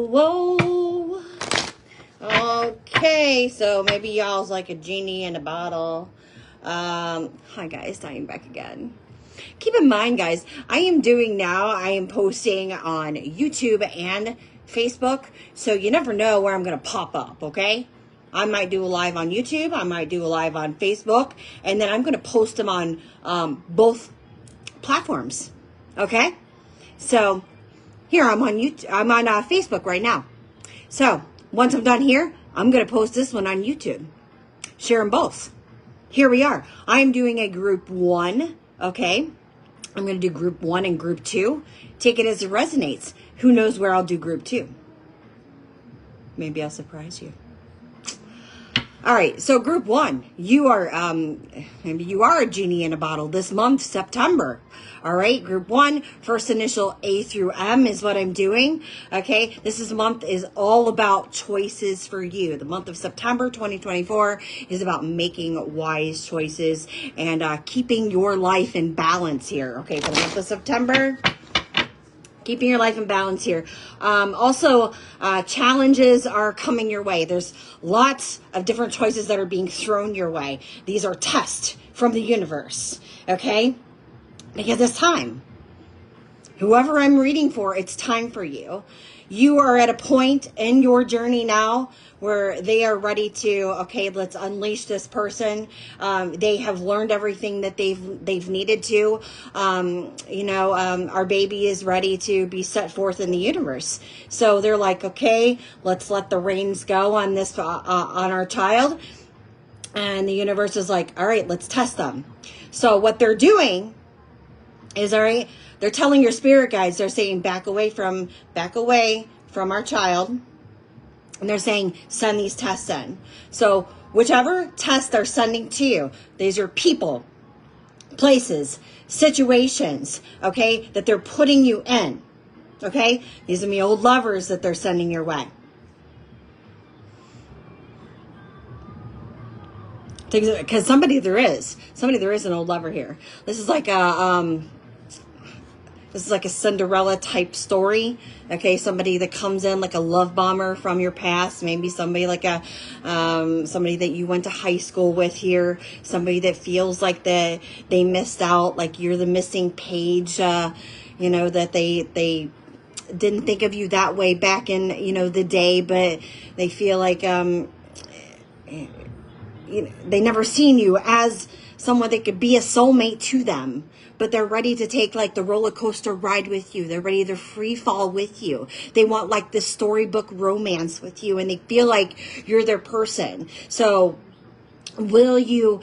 whoa. Okay, so maybe y'all's like a genie in a bottle. Hi guys, I am back again. Keep in mind, guys, I am posting on YouTube and Facebook, so you never know where I'm going to pop up, okay? I might do a live on YouTube, I might do a live on Facebook, and then I'm going to post them on both platforms, okay? So here I'm on YouTube, I'm on Facebook right now. So once I'm done here, I'm going to post this one on YouTube. Share them both. Here we are. I'm doing a group 1, okay? I'm going to do group 1 and group 2. Take it as it resonates. Who knows where I'll do group 2? Maybe I'll surprise you. All right, so group 1, you are a genie in a bottle this month, September. All right, group 1, first initial A through M is what I'm doing. Okay, this month is all about choices for you. The month of September 2024 is about making wise choices and keeping your life in balance here. Okay, for the month of September. Keeping your life in balance here. Also, challenges are coming your way. There's lots of different choices that are being thrown your way. These are tests from the universe, okay? Because it's time. Whoever I'm reading for, it's time for you. You are at a point in your journey now where they are ready to, okay, let's unleash this person. They have learned everything that they've needed to. Our baby is ready to be set forth in the universe. So they're like, okay, let's let the reins go on this, on our child. And the universe is like, all right, let's test them. So what they're doing is, all right, they're telling your spirit guides, they're saying back away from our child. And they're saying, send these tests in. So whichever test they're sending to you, these are people, places, situations, okay, that they're putting you in. Okay? These are the old lovers that they're sending your way. Because somebody there is an old lover here. This is like a Cinderella type story. Okay, somebody that comes in like a love bomber from your past. Maybe somebody like somebody that you went to high school with here. Somebody that feels like they missed out, like you're the missing page. That they didn't think of you that way back in the day, but they feel like they never seen you as someone that could be a soulmate to them, but they're ready to take like the roller coaster ride with you. They're ready to free fall with you. They want like this storybook romance with you, and they feel like you're their person. So will you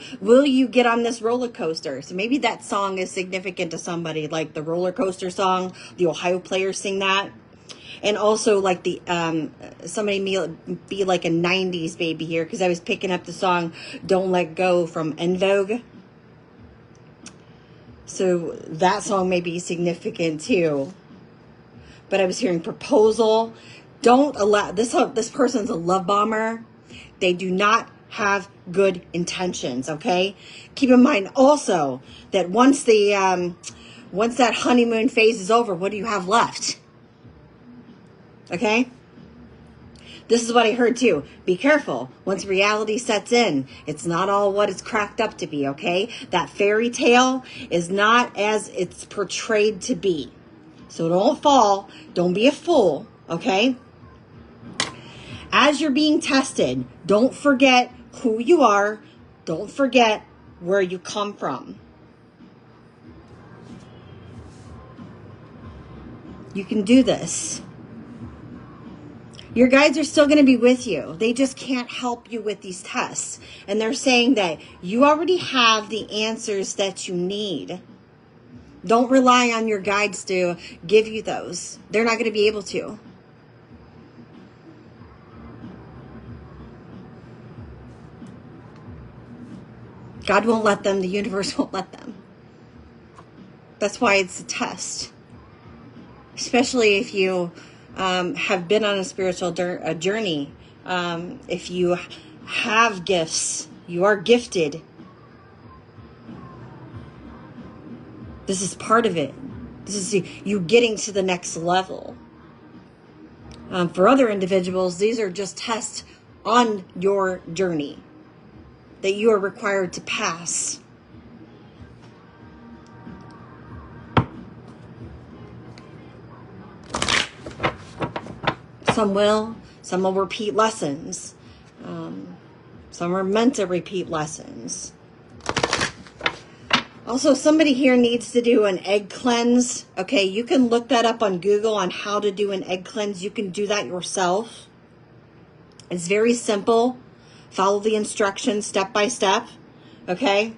get on this roller coaster? So maybe that song is significant to somebody, like the roller coaster song. The Ohio Players sing that. And also like the somebody be like a 90s baby here, because I was picking up the song Don't Let Go from En Vogue. So that song may be significant too. But I was hearing proposal. Don't allow this person's a love bomber. They do not have good intentions, okay? Keep in mind also that once that honeymoon phase is over, what do you have left? Okay? This is what I heard too. Be careful. Once reality sets in, it's not all what it's cracked up to be, okay? That fairy tale is not as it's portrayed to be. So don't fall. Don't be a fool, okay? As you're being tested, don't forget who you are. Don't forget where you come from. You can do this. Your guides are still going to be with you. They just can't help you with these tests. And they're saying that you already have the answers that you need. Don't rely on your guides to give you those. They're not going to be able to. God won't let them. The universe won't let them. That's why it's a test. Especially if you have been on a spiritual journey. If you have gifts, you are gifted. This is part of it. This is you getting to the next level. For other individuals, these are just tests on your journey that you are required to pass. Some will repeat lessons. Some are meant to repeat lessons. Also, somebody here needs to do an egg cleanse. Okay, you can look that up on Google on how to do an egg cleanse. You can do that yourself. It's very simple. Follow the instructions step by step. Okay?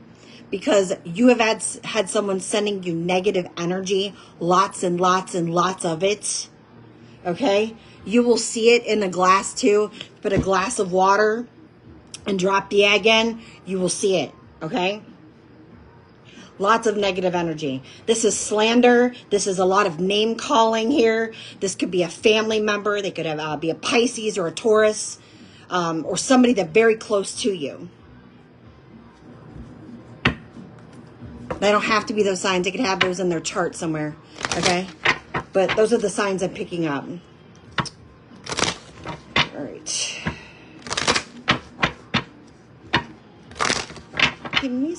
Because you have had someone sending you negative energy, lots and lots and lots of it. Okay? You will see it in a glass too. Put a glass of water and drop the egg in. You will see it. Okay? Lots of negative energy. This is slander. This is a lot of name calling here. This could be a family member. They could have, be a Pisces or a Taurus, or somebody that's very close to you. They don't have to be those signs. They could have those in their chart somewhere. Okay? But those are the signs I'm picking up. All right. Give me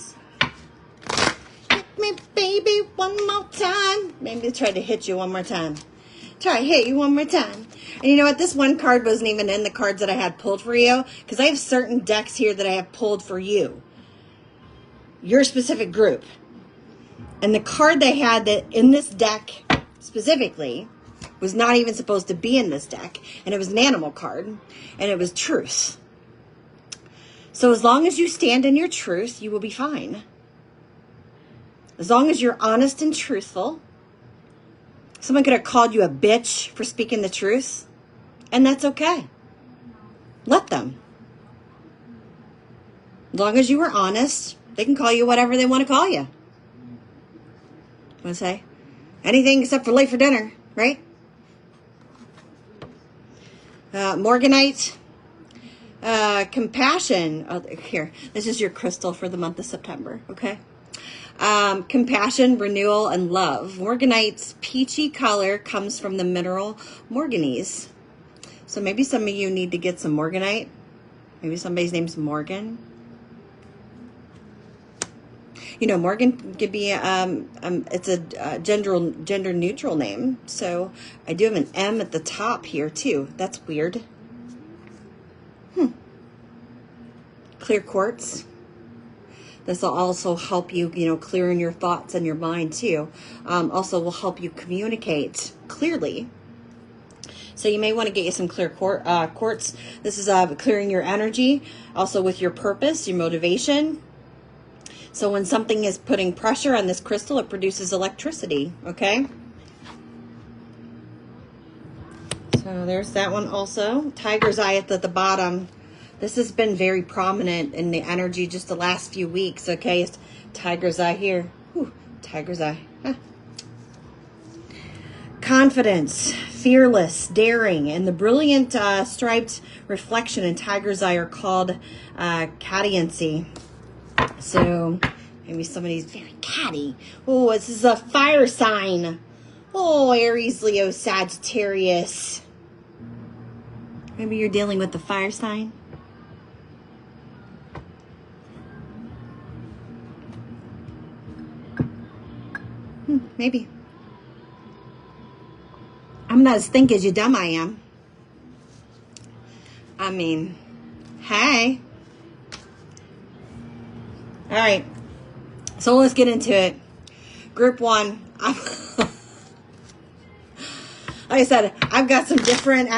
me, baby, one more time. Maybe try to hit you one more time. Try to hit you one more time. And you know what? This one card wasn't even in the cards that I had pulled for you, because I have certain decks here that I have pulled for you. Your specific group. And the card they had that in this deck specifically was not even supposed to be in this deck. And it was an animal card. And it was truth. So as long as you stand in your truth, you will be fine. As long as you're honest and truthful. Someone could have called you a bitch for speaking the truth. And that's okay. Let them. As long as you are honest, they can call you whatever they want to call you. Want to say? Anything except for late for dinner, right? Morganite. Compassion. Oh, here. This is your crystal for the month of September, okay? Compassion, renewal, and love. Morganite's peachy color comes from the mineral manganese. So maybe some of you need to get some morganite. Maybe somebody's name's Morgan. You know, Morgan could be, it's a gender neutral name. So I do have an M at the top here too. That's weird. Clear quartz. This will also help you, clearing your thoughts and your mind too. Also will help you communicate clearly. So you may want to get you some clear quartz. This is clearing your energy, also with your purpose, your motivation. So when something is putting pressure on this crystal, it produces electricity, okay? So there's that one also. Tiger's eye at the bottom. This has been very prominent in the energy just the last few weeks, okay? It's tiger's eye here. Whew, tiger's eye. Huh. Confidence, fearless, daring, and the brilliant striped reflection in tiger's eye are called cattiancy. So maybe somebody's very catty. Oh, this is a fire sign. Oh, Aries, Leo, Sagittarius. Maybe you're dealing with the fire sign. Maybe. I'm not as think as you dumb I am. I mean, hey. All right. So let's get into it. Group one. Like I said, I've got different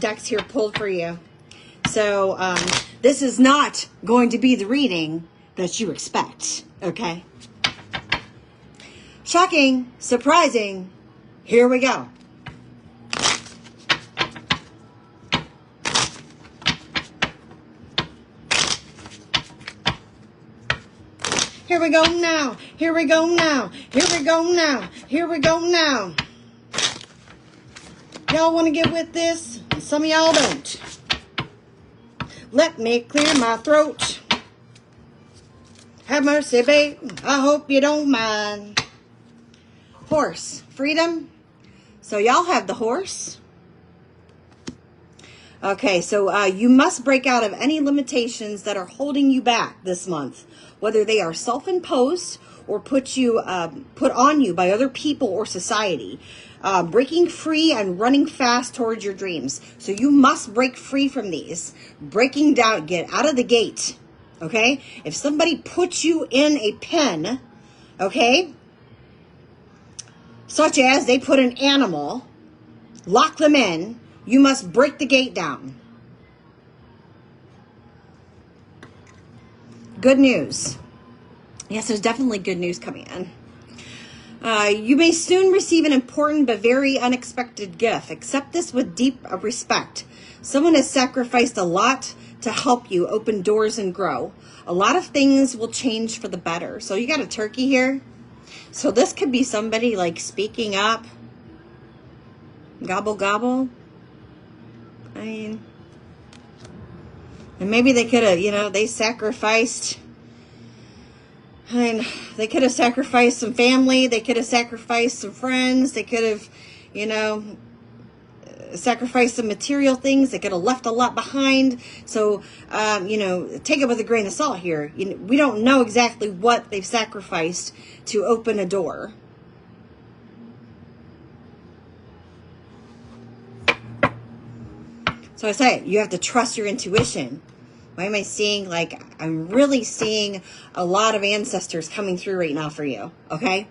decks here pulled for you. So this is not going to be the reading that you expect. Okay. Shocking, surprising, here we go. Here we go now, here we go now, here we go now, here we go now. Y'all want to get with this? Some of y'all don't. Let me clear my throat. Have mercy, babe, I hope you don't mind. Horse, freedom. So y'all have the horse. Okay, so you must break out of any limitations that are holding you back this month, whether they are self-imposed or put on you by other people or society. Breaking free and running fast towards your dreams. So you must break free from these. Breaking down, get out of the gate. Okay? If somebody puts you in a pen, okay, such as they put an animal, lock them in, you must break the gate down. Good news. Yes, there's definitely good news coming in. You may soon receive an important but very unexpected gift. Accept this with deep respect. Someone has sacrificed a lot to help you open doors and grow. A lot of things will change for the better. So you got a turkey here. So this could be somebody like speaking up. Gobble, gobble. I mean, and maybe they could have, they sacrificed. I mean, they could have sacrificed some family. They could have sacrificed some friends. They could have, sacrificed some material things. They could have left a lot behind. So, take it with a grain of salt here. We don't know exactly what they've sacrificed to open a door. So I say, you have to trust your intuition. Why am I seeing, I'm really seeing a lot of ancestors coming through right now for you, okay?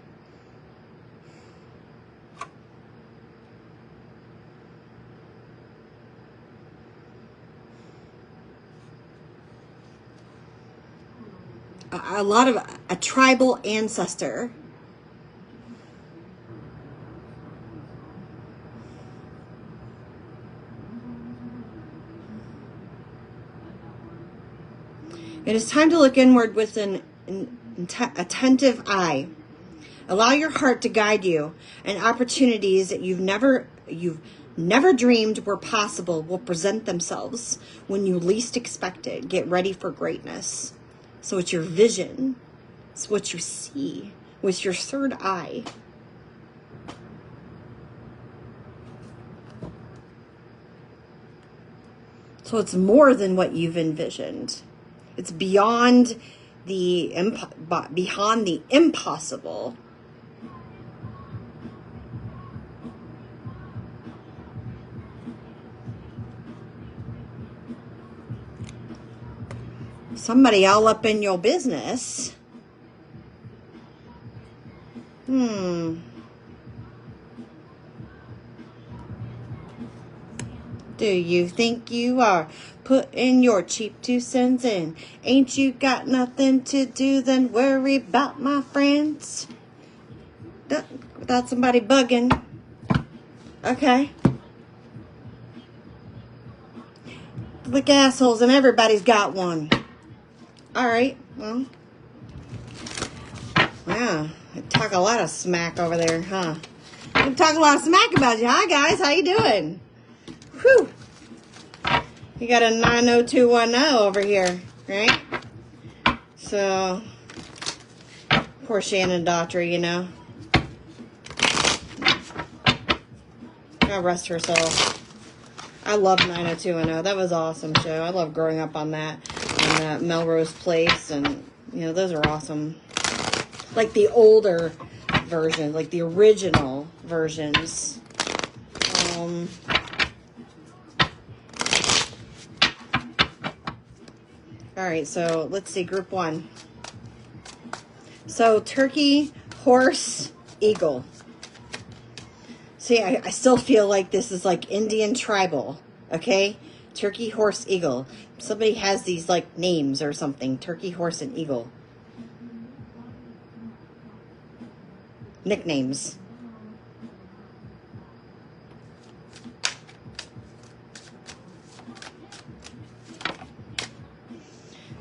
A lot of a tribal ancestor. It is time to look inward with an attentive eye. Allow your heart to guide you, and opportunities that you've never dreamed were possible will present themselves when you least expect it. Get ready for greatness. So it's your vision. It's what you see with your third eye. So it's more than what you've envisioned. It's beyond the impossible. Somebody all up in your business. Do you think you are putting your cheap 2 cents in? Ain't you got nothing to do than worry about my friends? Without somebody bugging. Okay. Like assholes, and everybody's got one. Alright, well. Yeah, I talk a lot of smack over there, huh? I talk a lot of smack about you. Hi, guys. How you doing? Whew. You got a 90210 over here, right? So, poor Shannon Daughtry, God rest her soul. I love 90210. That was an awesome show. I love growing up on that. And Melrose Place. And, those are awesome. Like the older versions. Like the original versions. Alright, so let's see, group 1. So, turkey, horse, eagle. See, I still feel like this is like Indian tribal, okay? Turkey, horse, eagle. Somebody has these like names or something. Turkey, horse, and eagle. Nicknames.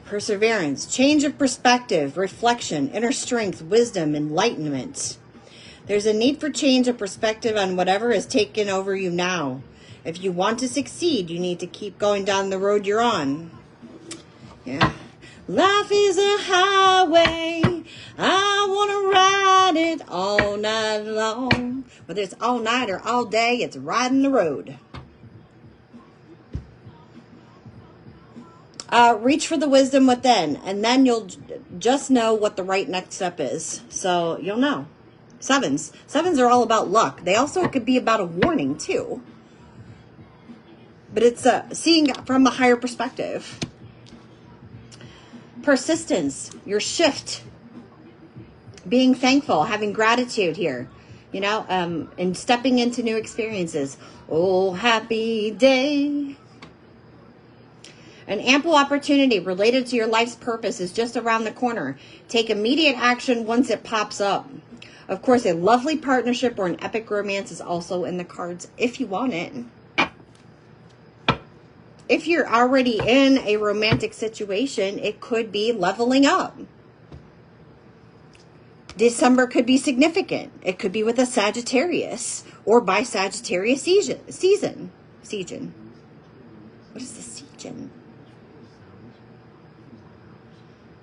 Perseverance, change of perspective, reflection, inner strength, wisdom, enlightenment. There's a need for change of perspective on whatever has taken over you now. If you want to succeed, you need to keep going down the road you're on. Yeah. Life is a highway. I want to ride it all night long. Whether it's all night or all day, it's riding the road. Reach for the wisdom within, and then you'll just know what the right next step is. So you'll know. Sevens are all about luck. They also could be about a warning too, but it's seeing from a higher perspective. Persistence, your shift, being thankful, having gratitude here, you know, and stepping into new experiences. Oh, happy day. An ample opportunity related to your life's purpose is just around the corner. Take immediate action once it pops up. Of course, a lovely partnership or an epic romance is also in the cards if you want it. If you're already in a romantic situation, it could be leveling up. December could be significant. It could be with a Sagittarius or by Sagittarius season. What is the season?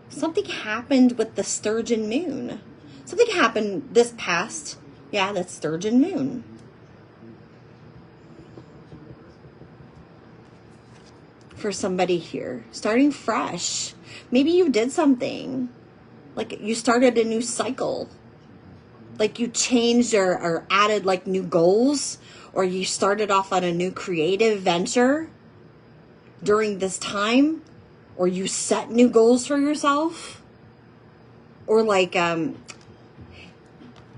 Something happened with the Sturgeon moon. Something happened this past. Yeah, that's Sturgeon moon. For somebody here, starting fresh. Maybe you did something. Like you started a new cycle. Like you changed or added like new goals. Or you started off on a new creative venture during this time. Or you set new goals for yourself. Or like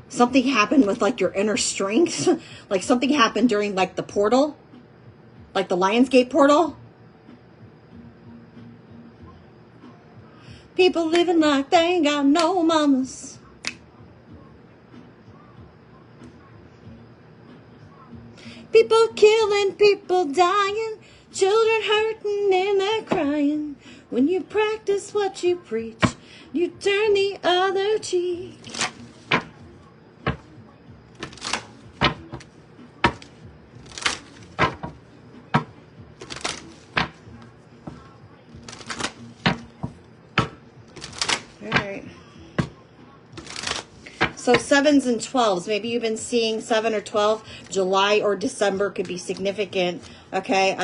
something happened with like your inner strength. Like something happened during like the portal. Like the Lionsgate portal. People living like they ain't got no mamas. People killing, people dying. Children hurting and they're crying. When you practice what you preach, you turn the other cheek. All right. So 7s and 12s. Maybe you've been seeing 7 or 12. July or December could be significant. Okay.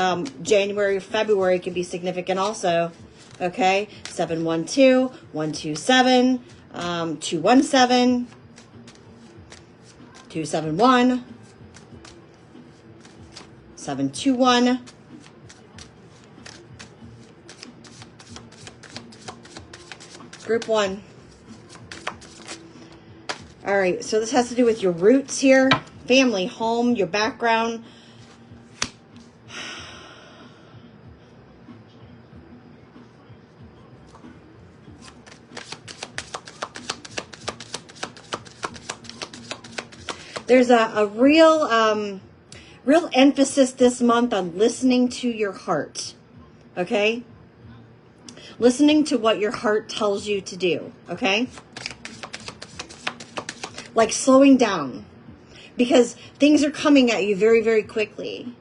January or February could be significant also. Okay. 712, 127, 217, 271, 721. Group 1. All right, so this has to do with your roots here, family, home, your background. There's a real emphasis this month on listening to your heart, okay? Listening to what your heart tells you to do, okay? Like slowing down, because things are coming at you very, very quickly.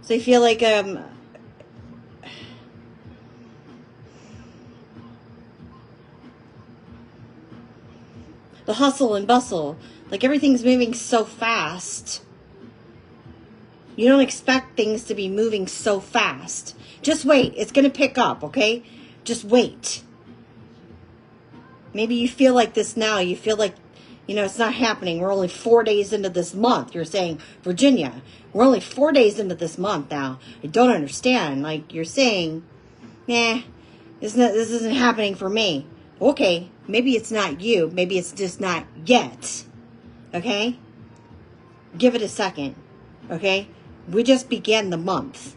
So I feel like the hustle and bustle, like everything's moving so fast. You don't expect things to be moving so fast. Just wait. It's going to pick up, okay? Just wait. Maybe you feel like this now. You feel like, you know, it's not happening. We're only 4 days into this month. You're saying, Virginia, we're only 4 days into this month now. I don't understand. Like you're saying, nah, this isn't happening for me. Okay, maybe it's not you. Maybe it's just not yet. Okay? Give it a second. Okay? We just began the month.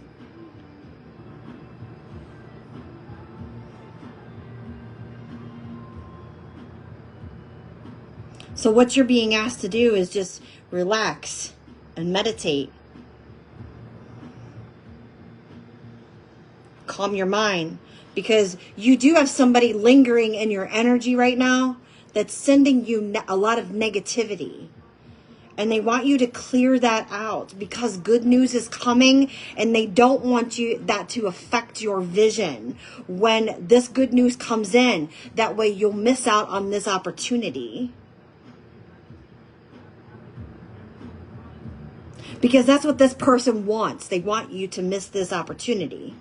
So what you're being asked to do is just relax and meditate. Calm your mind, because you do have somebody lingering in your energy right now that's sending you a lot of negativity. And they want you to clear that out because good news is coming, and they don't want that to affect your vision when this good news comes in. That way you'll miss out on this opportunity. Because that's what this person wants. They want you to miss this opportunity.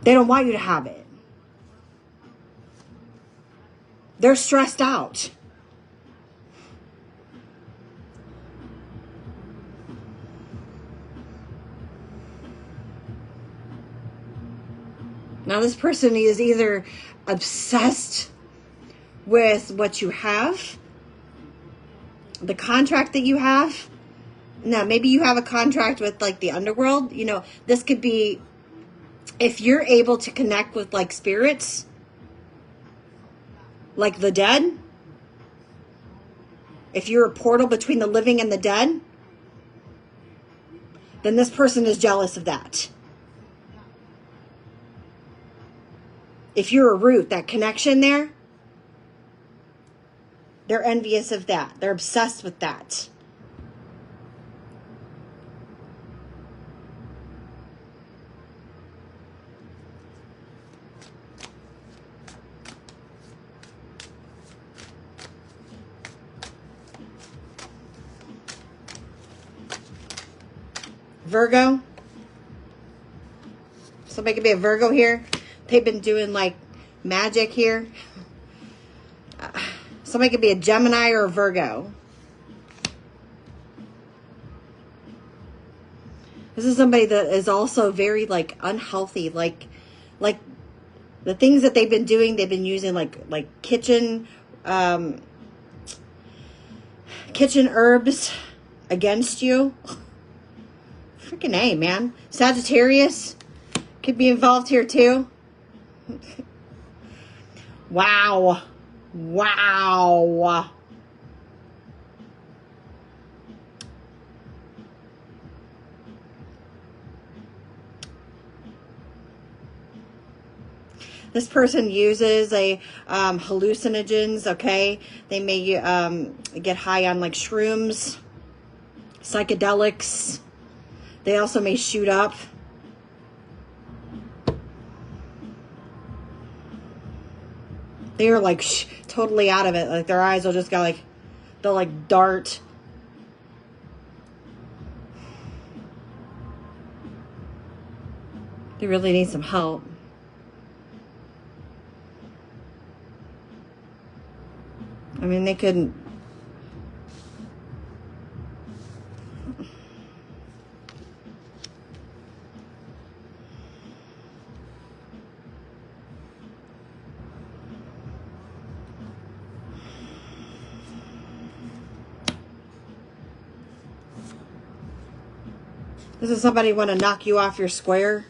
They don't want you to have it. They're stressed out. Now this person is either obsessed with what you have, the contract that you have. Now, maybe you have a contract with like the underworld. You know, this could be if you're able to connect with like spirits, like the dead. If you're a portal between the living and the dead, then this person is jealous of that. If you're a root, that connection there, they're envious of that. They're obsessed with that. Virgo. Somebody could be a Virgo here. They've been doing like magic here. Somebody could be a Gemini or a Virgo. This is somebody that is also very like unhealthy. Like the things that they've been doing, they've been using like kitchen herbs against you. Freaking A, man. Sagittarius could be involved here too. Wow. Wow. This person uses a hallucinogens, okay? They may get high on like shrooms, psychedelics. They also may shoot up. They're like totally out of it. Like their eyes will just go like, they'll like dart. They really need some help. I mean, they couldn't. Does somebody want to knock you off your square?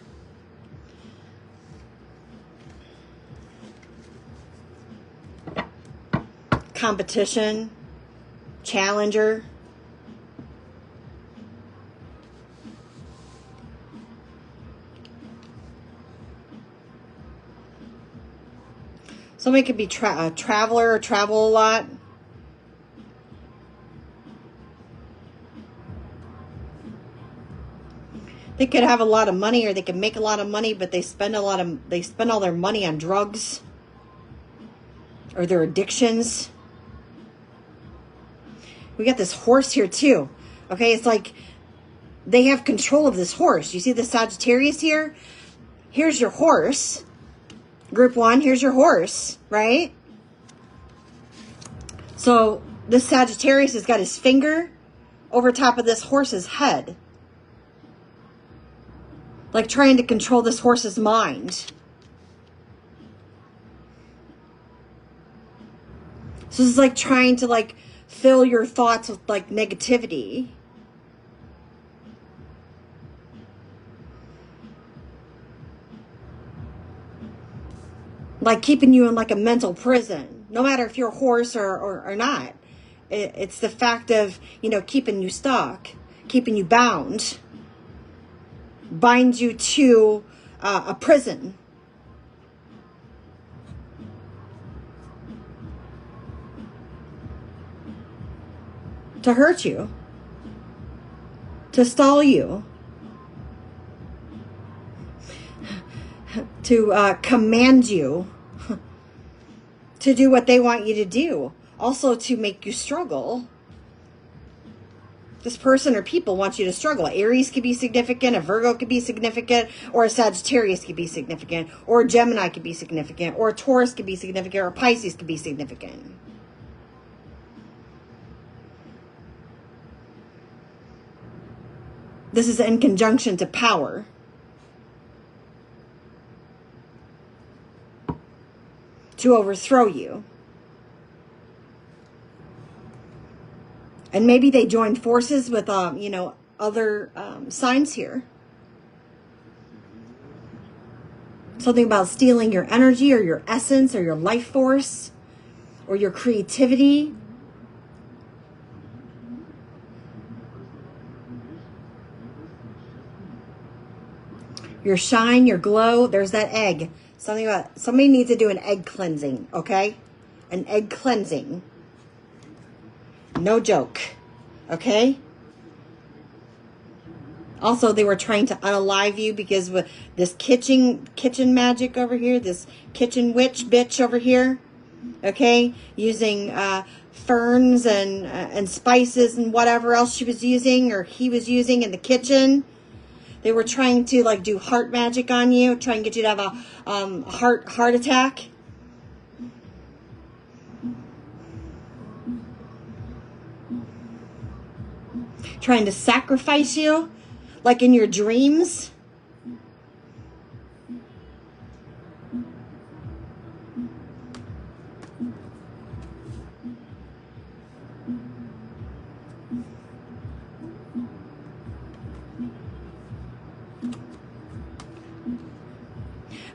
Competition, challenger. Somebody could be a traveler or travel a lot. They could have a lot of money, or they could make a lot of money, but they spend all their money on drugs or their addictions. We got this horse here too. Okay, it's like they have control of this horse. You see the Sagittarius here? Here's your horse. Group 1, here's your horse, right? So this Sagittarius has got his finger over top of this horse's head. Like trying to control this horse's mind. So this is like trying to like fill your thoughts with like negativity. Like keeping you in like a mental prison, no matter if you're a horse or not. It's the fact of, you know, keeping you stuck, keeping you bound. Bind you to a prison. To hurt you. To stall you. To command you. To do what they want you to do. Also to make you struggle. This person or people wants you to struggle. Aries could be significant, a Virgo could be significant, or a Sagittarius could be significant, or a Gemini could be significant, or a Taurus could be significant, or a Pisces could be significant. This is in conjunction to power. To overthrow you. And maybe they joined forces with, other signs here. Something about stealing your energy or your essence or your life force or your creativity. Your shine, your glow. There's that egg. Somebody needs to do an egg cleansing, okay? An egg cleansing. No joke, okay? Also, they were trying to unalive you because with this kitchen magic over here, this kitchen witch bitch over here, okay? Using ferns and spices and whatever else she was using or he was using in the kitchen. They were trying to like do heart magic on you, trying to get you to have a heart attack. Trying to sacrifice you, like in your dreams.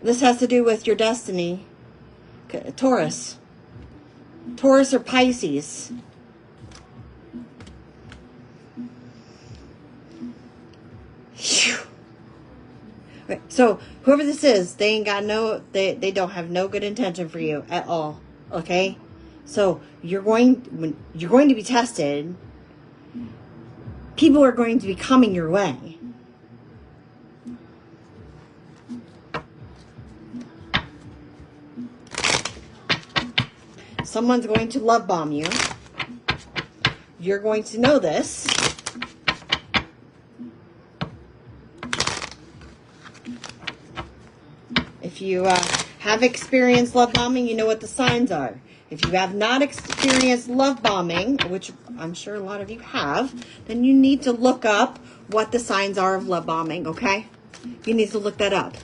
This has to do with your destiny. Taurus. Taurus or Pisces. So whoever this is, they don't have no good intention for you at all. Okay? So you're going to be tested. People are going to be coming your way. Someone's going to love bomb you. You're going to know this. If you have experienced love bombing, you know what the signs are. If you have not experienced love bombing, which I'm sure a lot of you have, then you need to look up what the signs are of love bombing, okay? You need to look that up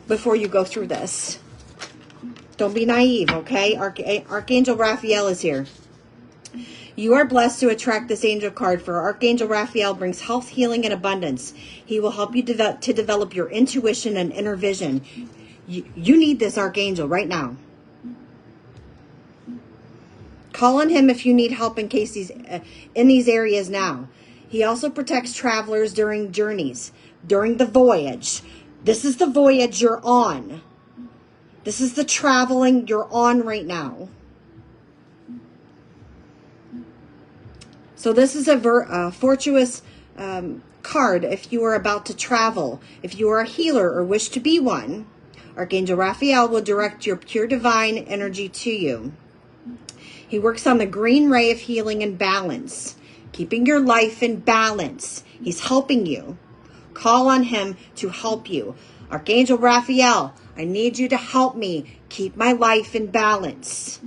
before you go through this. Don't be naive, okay? Archangel Raphael is here. You are blessed to attract this angel card, for Archangel Raphael brings health, healing, and abundance. He will help you to develop your intuition and inner vision. You need this archangel right now. Call on him if you need help in these areas now. He also protects travelers during journeys, during the voyage. This is the voyage you're on. This is the traveling you're on right now. So this is a fortuitous card if you are about to travel. If you are a healer or wish to be one, Archangel Raphael will direct your pure divine energy to you. He works on the green ray of healing and balance, keeping your life in balance. He's helping you. Call on him to help you. Archangel Raphael, I need you to help me keep my life in balance.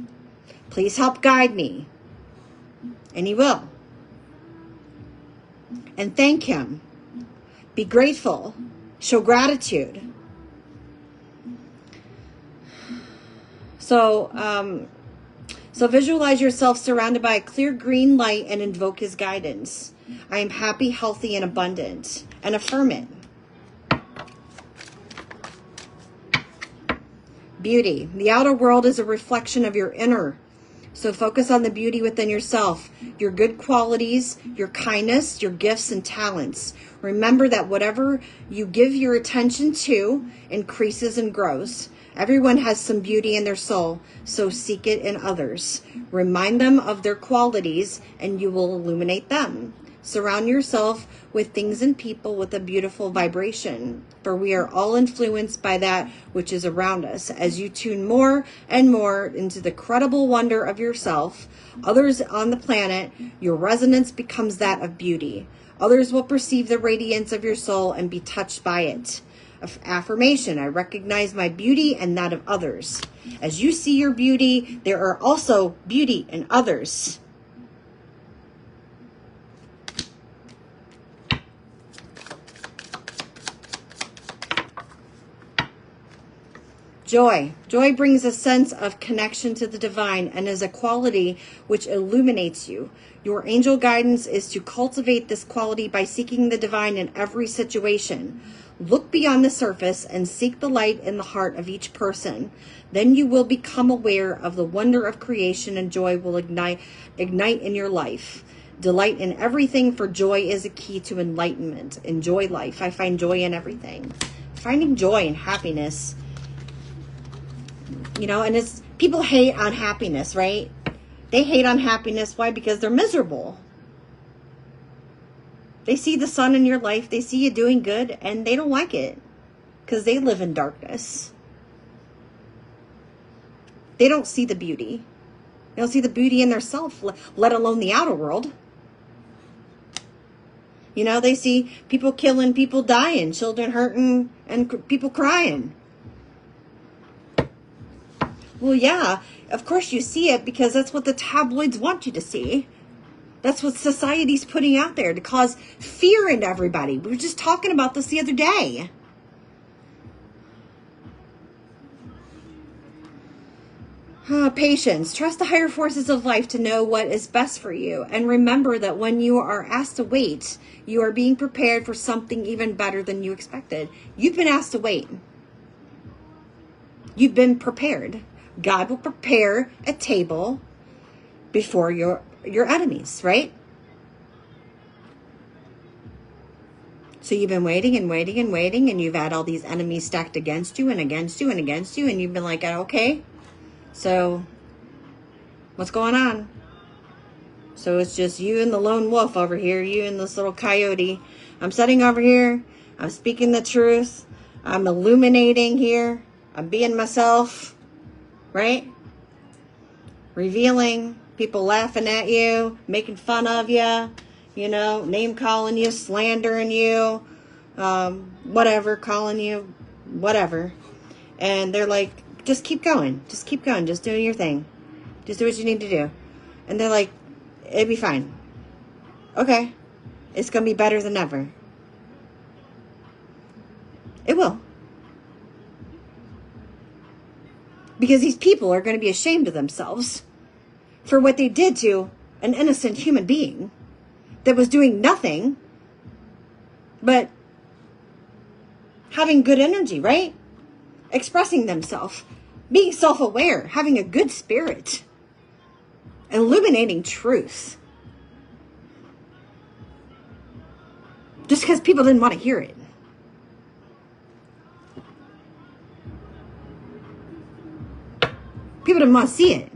Please help guide me. And he will. And thank him. Be grateful. Show gratitude. So visualize yourself surrounded by a clear green light and invoke his guidance. I am happy, healthy, and abundant. And affirm it. Beauty. The outer world is a reflection of your inner. So focus on the beauty within yourself, your good qualities, your kindness, your gifts and talents. Remember that whatever you give your attention to increases and grows. Everyone has some beauty in their soul, so seek it in others. Remind them of their qualities and you will illuminate them. Surround yourself with things and people with a beautiful vibration, for we are all influenced by that which is around us. As you tune more and more into the credible wonder of yourself, others on the planet, your resonance becomes that of beauty. Others will perceive the radiance of your soul and be touched by it. Affirmation: I recognize my beauty and that of others. As you see your beauty, there are also beauty in others. Joy. Joy brings a sense of connection to the divine and is a quality which illuminates you. Your angel guidance is to cultivate this quality by seeking the divine in every situation. Look beyond the surface and seek the light in the heart of each person. Then you will become aware of the wonder of creation, and joy will ignite in your life. Delight in everything, for joy is a key to enlightenment. Enjoy life. I find joy in everything. Finding joy and happiness. You know, and it's, people hate on happiness, right? They hate on happiness. Why? Because they're miserable. They see the sun in your life. They see you doing good, and they don't like it because they live in darkness. They don't see the beauty. They don't see the beauty in their self, let alone the outer world. You know, they see people killing, people dying, children hurting, and people crying. Well, yeah, of course you see it because that's what the tabloids want you to see. That's what society's putting out there to cause fear in everybody. We were just talking about this the other day. Patience. Trust the higher forces of life to know what is best for you. And remember that when you are asked to wait, you are being prepared for something even better than you expected. You've been asked to wait. You've been prepared. God will prepare a table before your enemies, right? So you've been waiting and waiting and waiting, and you've had all these enemies stacked against you and against you and against you, and you've been like, okay, so what's going on? So it's just you and the lone wolf over here, you and this little coyote. I'm sitting over here. I'm speaking the truth. I'm illuminating here. I'm being myself. Right? Revealing, people laughing at you, making fun of you, you know, name calling you, slandering you, whatever, calling you, whatever. And they're like, just keep going, just doing your thing. Just do what you need to do. And they're like, it'll be fine. Okay. It's going to be better than ever. It will. Because these people are going to be ashamed of themselves for what they did to an innocent human being that was doing nothing but having good energy, right? Expressing themselves, being self-aware, having a good spirit, illuminating truth. Just because people didn't want to hear it. People didn't want to see it.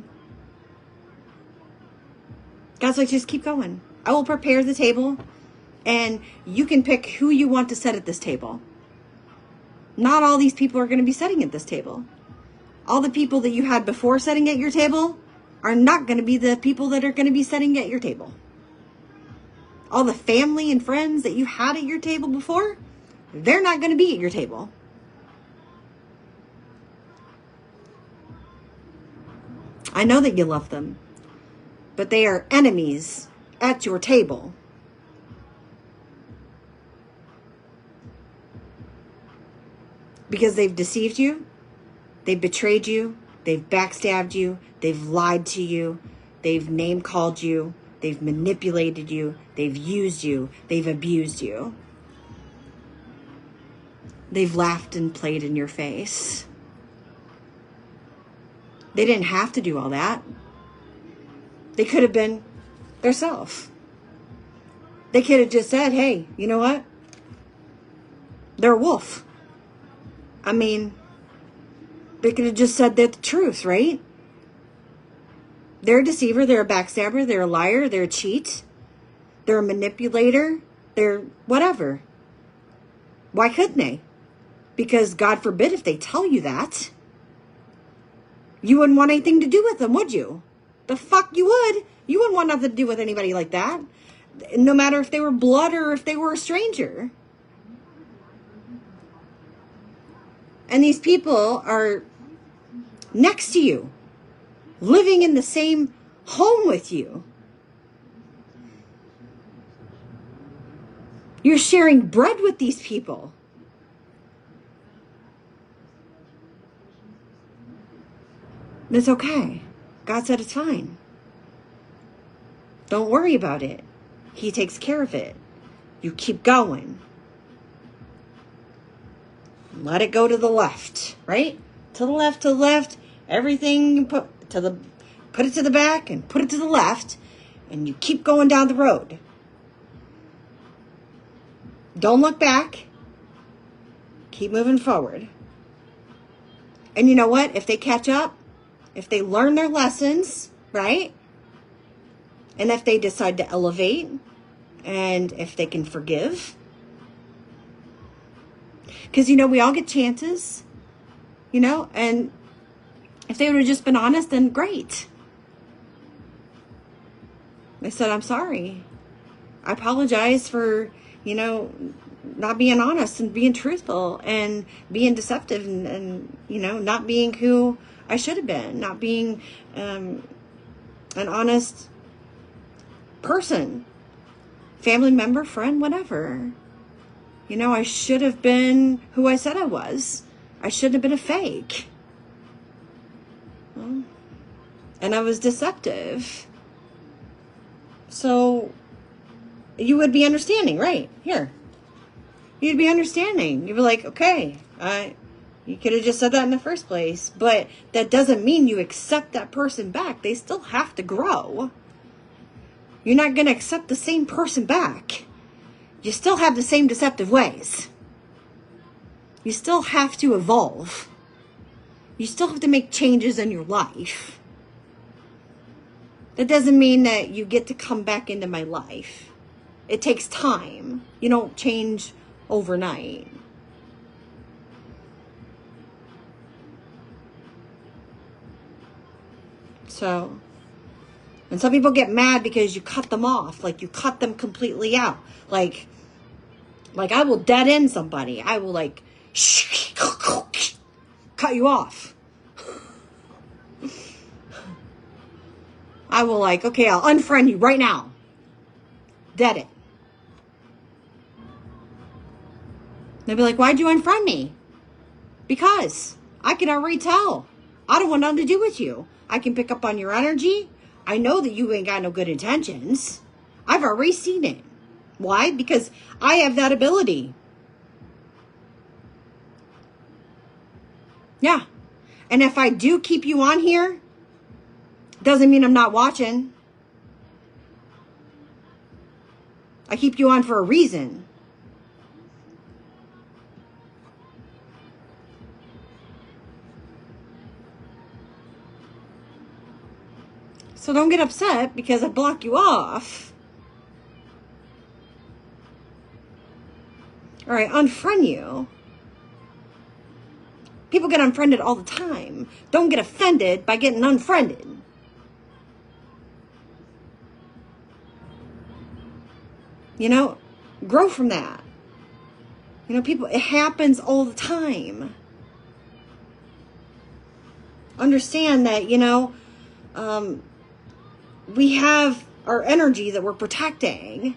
God's like, just keep going. I will prepare the table, and you can pick who you want to sit at this table. Not all these people are going to be sitting at this table. All the people that you had before sitting at your table are not going to be the people that are going to be sitting at your table. All the family and friends that you had at your table before, they're not going to be at your table. I know that you love them, but they are enemies at your table. Because they've deceived you, they've betrayed you, they've backstabbed you, they've lied to you, they've name-called you, they've manipulated you, they've used you, they've abused you. They've laughed and played in your face. They didn't have to do all that. They could have been themselves. They could have just said, hey, you know what? They're a wolf. I mean, they could have just said the truth, right? They're a deceiver. They're a backstabber. They're a liar. They're a cheat. They're a manipulator. They're whatever. Why couldn't they? Because God forbid if they tell you that, you wouldn't want anything to do with them, would you? The fuck you would. You wouldn't want nothing to do with anybody like that. No matter if they were blood or if they were a stranger. And these people are next to you, living in the same home with you. You're sharing bread with these people. It's okay. God said it's fine. Don't worry about it. He takes care of it. You keep going. Let it go to the left, right? To the left, to the left. Everything you put it to the back and put it to the left, and you keep going down the road. Don't look back. Keep moving forward. And you know what? If they catch up, if they learn their lessons, right? And if they decide to elevate, and if they can forgive. Because, we all get chances, and if they would have just been honest, then great. They said, I'm sorry. I apologize for, not being honest and being truthful and being deceptive and not being who I should have been, not being an honest person, family member, friend, whatever. I should have been who I said I was. I shouldn't have been a fake. Well, and I was deceptive. So you would be understanding, right? Here. You'd be understanding. You'd be like, okay, you could have just said that in the first place. But that doesn't mean you accept that person back. They still have to grow. You're not going to accept the same person back. You still have the same deceptive ways. You still have to evolve. You still have to make changes in your life. That doesn't mean that you get to come back into my life. It takes time. You don't change overnight. So, and some people get mad because you cut them off. Like you cut them completely out. Like I will dead end somebody. I will cut you off. I will okay, I'll unfriend you right now. Dead it. They'll be like, why'd you unfriend me? Because I can already tell. I don't want nothing to do with you. I can pick up on your energy. I know that you ain't got no good intentions. I've already seen it. Why? Because I have that ability. Yeah. And if I do keep you on here, doesn't mean I'm not watching. I keep you on for a reason. So don't get upset because I block you off. Or I unfriend you. People get unfriended all the time. Don't get offended by getting unfriended. Grow from that. People, it happens all the time. Understand that, we have our energy that we're protecting,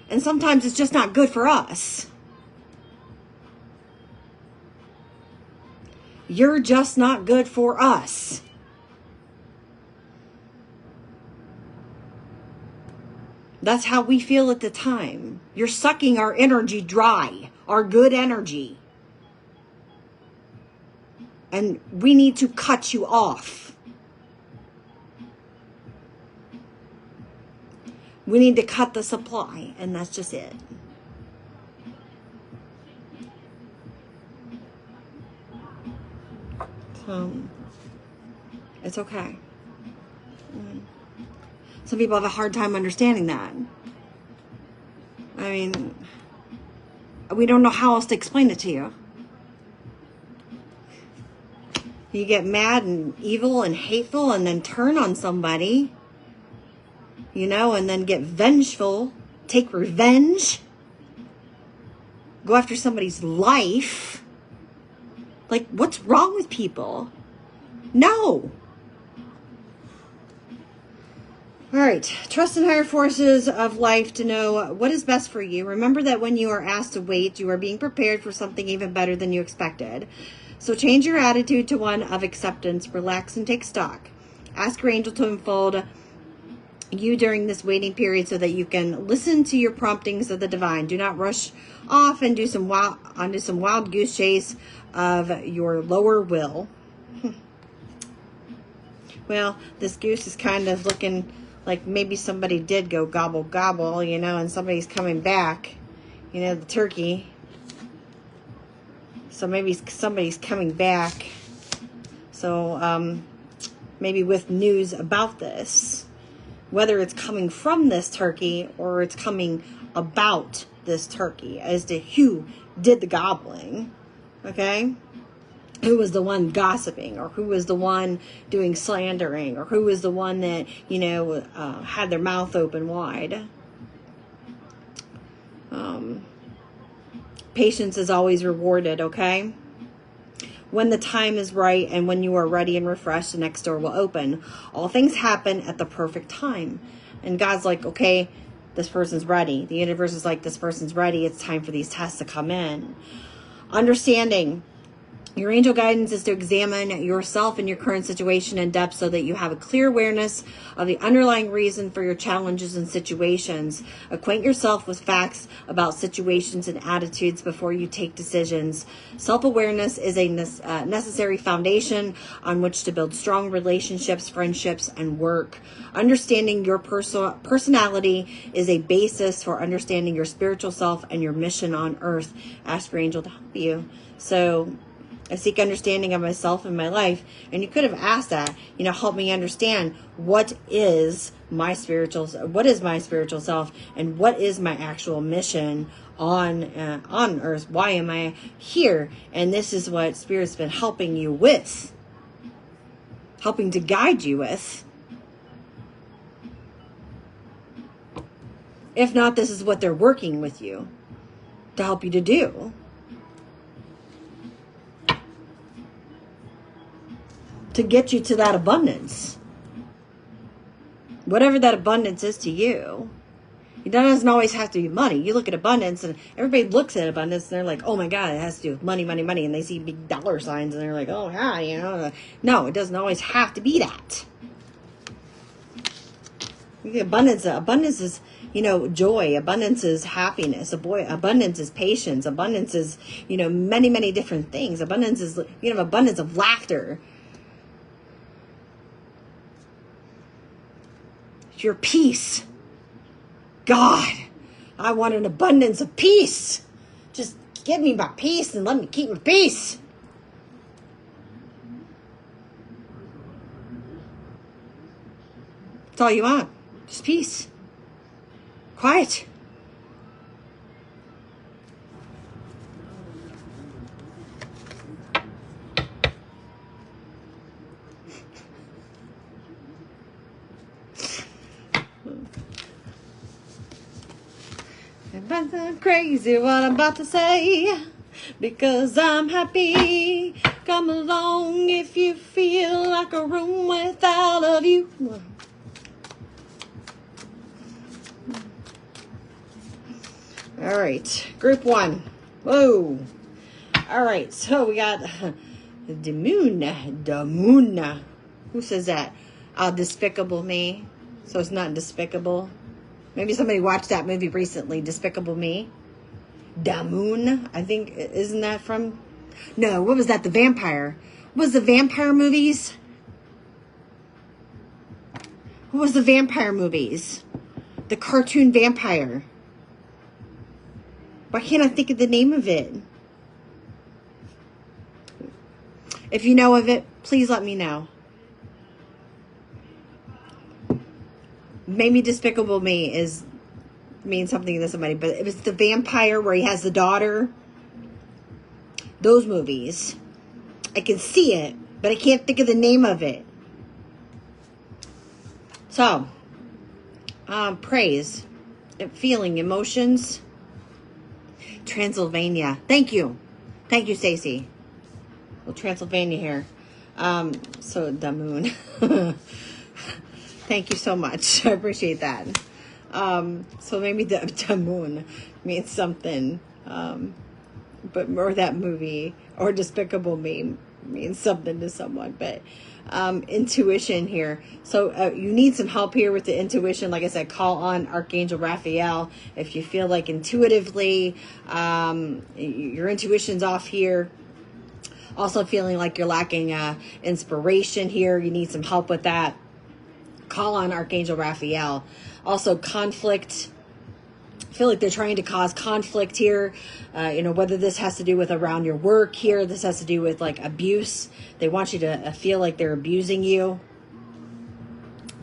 and sometimes it's just not good for us. You're just not good for us. That's how we feel at the time. You're sucking our energy dry, our good energy. And we need to cut you off. We need to cut the supply, and that's just it. So, it's okay. Some people have a hard time understanding that. I mean, we don't know how else to explain it to you. You get mad and evil and hateful and then turn on somebody, you know, and then get vengeful, take revenge, go after somebody's life. Like, what's wrong with people? No. All right. Trust in higher forces of life to know what is best for you. Remember that when you are asked to wait, you are being prepared for something even better than you expected. So change your attitude to one of acceptance. Relax and take stock. Ask your angel to unfold you during this waiting period so that you can listen to your promptings of the divine. Do not rush off and do some wild goose chase of your lower will. Well, this goose is kind of looking like maybe somebody did go gobble gobble, you know, and somebody's coming back, you know, the turkey. So maybe somebody's coming back. So maybe with news about this, whether it's coming from this turkey or it's coming about this turkey as to who did the gobbling, okay? Who was the one gossiping, or who was the one doing slandering, or who was the one that, you know, had their mouth open wide. Patience is always rewarded, okay? When the time is right and when you are ready and refreshed, the next door will open. All things happen at the perfect time. And God's like, okay, this person's ready. The universe is like, this person's ready. It's time for these tests to come in. Understanding. Your angel guidance is to examine yourself and your current situation in depth so that you have a clear awareness of the underlying reason for your challenges and situations. Acquaint yourself with facts about situations and attitudes before you take decisions. Self-awareness is a necessary foundation on which to build strong relationships, friendships, and work. Understanding your personality is a basis for understanding your spiritual self and your mission on earth. Ask your angel to help you. So I seek understanding of myself and my life. And you could have asked that, you know, help me understand what is my spiritual self and what is my actual mission on earth. Why am I here? And this is what Spirit's been helping you with, helping to guide you with. If not, this is what they're working with you to help you to do. To get you to that abundance. Whatever that abundance is to you. It doesn't always have to be money. You look at abundance and everybody looks at abundance and they're like, oh my God, it has to do with money, money, money. And they see big dollar signs and they're like, oh yeah, you know. No, it doesn't always have to be that. Abundance is, you know, joy. Abundance is happiness. Abundance is patience. Abundance is, you know, many, many different things. Abundance is, you know, abundance of laughter. Your peace. God, I want an abundance of peace. Just give me my peace and let me keep my peace. That's all you want. Just peace. Quiet. I'm crazy what I'm about to say, because I'm happy. Come along if you feel like a room without a view. All right, group one. Whoa. All right, so we got Damoon. Who says that? Despicable Me. So it's not despicable. Maybe somebody watched that movie recently, Despicable Me. Damoon, I think, isn't that from? No, what was that? The vampire. What was the vampire movies? What was the vampire movies? The cartoon vampire. Why can't I think of the name of it? If you know of it, please let me know. Maybe Despicable Me is mean something to somebody, but it was the vampire where he has the daughter. Those movies. I can see it, but I can't think of the name of it. So, praise, feeling, emotions. Transylvania. Thank you. Thank you, Stacy. Well, Transylvania here. So the moon. Thank you so much. I appreciate that. So maybe the moon means something. But or that movie or Despicable Me means something to someone. But intuition here. So you need some help here with the intuition. Like I said, call on Archangel Raphael if you feel like intuitively your intuition's off here. Also feeling like you're lacking inspiration here. You need some help with that. Call on Archangel Raphael. Also conflict. I feel like they're trying to cause conflict here. Whether this has to do with around your work here. This has to do with like abuse. They want you to feel like they're abusing you.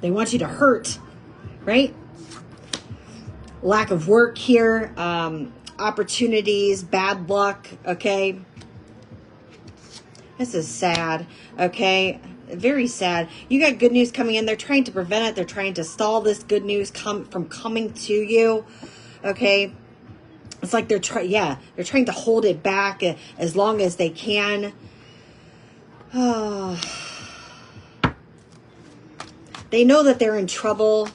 They want you to hurt, right? Lack of work here. Opportunities, bad luck, okay? This is sad, okay? Very sad. You got good news coming in. They're trying to prevent it. They're trying to stall this good news from coming to you, okay? It's like they're trying to hold it back as long as they can. Oh. They know that they're in trouble.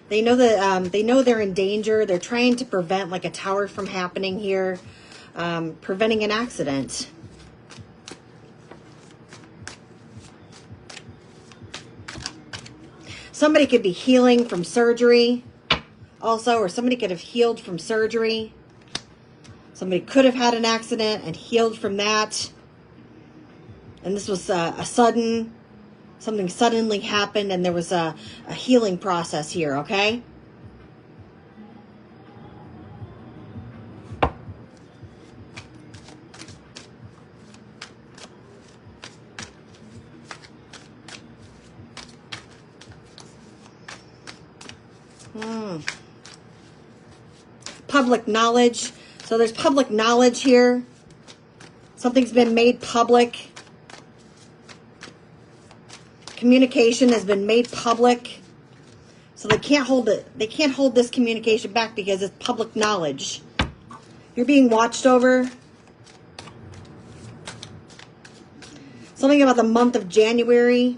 They know that they're in danger. They're trying to prevent like a tower from happening here, preventing an accident. Somebody could be healing from surgery also, or somebody could have healed from surgery. Somebody could have had an accident and healed from that. And this was something suddenly happened and there was a healing process here, okay? Public knowledge. So there's public knowledge here. Something's been made public. Communication has been made public. So they can't hold it. They can't hold this communication back because it's public knowledge. You're being watched over. Something about the month of January.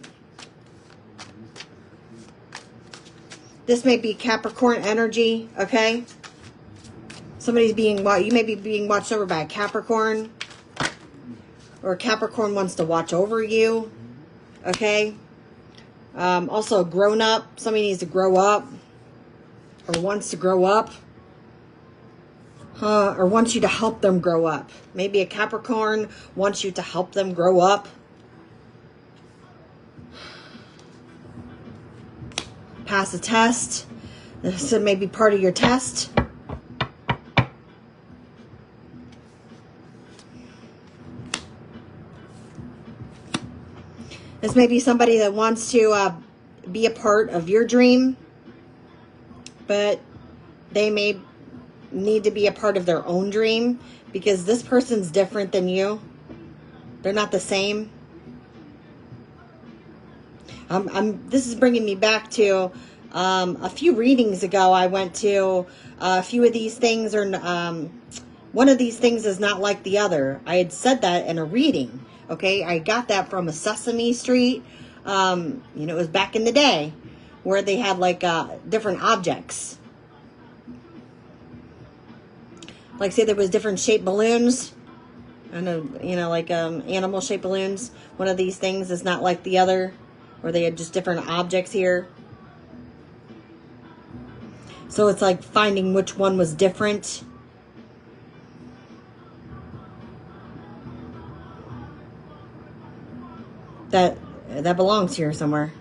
This may be Capricorn energy, okay? You may be being watched over by a Capricorn. Or a Capricorn wants to watch over you, okay? Also a grown up. Somebody needs to grow up. Or wants to grow up. Or wants you to help them grow up. Maybe a Capricorn wants you to help them grow up. Pass a test. This may be part of your test. This may be somebody that wants to be a part of your dream, but they may need to be a part of their own dream because this person's different than you. They're not the same. This is bringing me back to a few readings ago. I went to a few of these things, or one of these things is not like the other. I had said that in a reading. Okay, I got that from a Sesame Street. It was back in the day where they had like different objects. Like say there was different shaped balloons. I know, like animal shaped balloons. One of these things is not like the other. Or they had just different objects here. So it's like finding which one was different. That belongs here somewhere.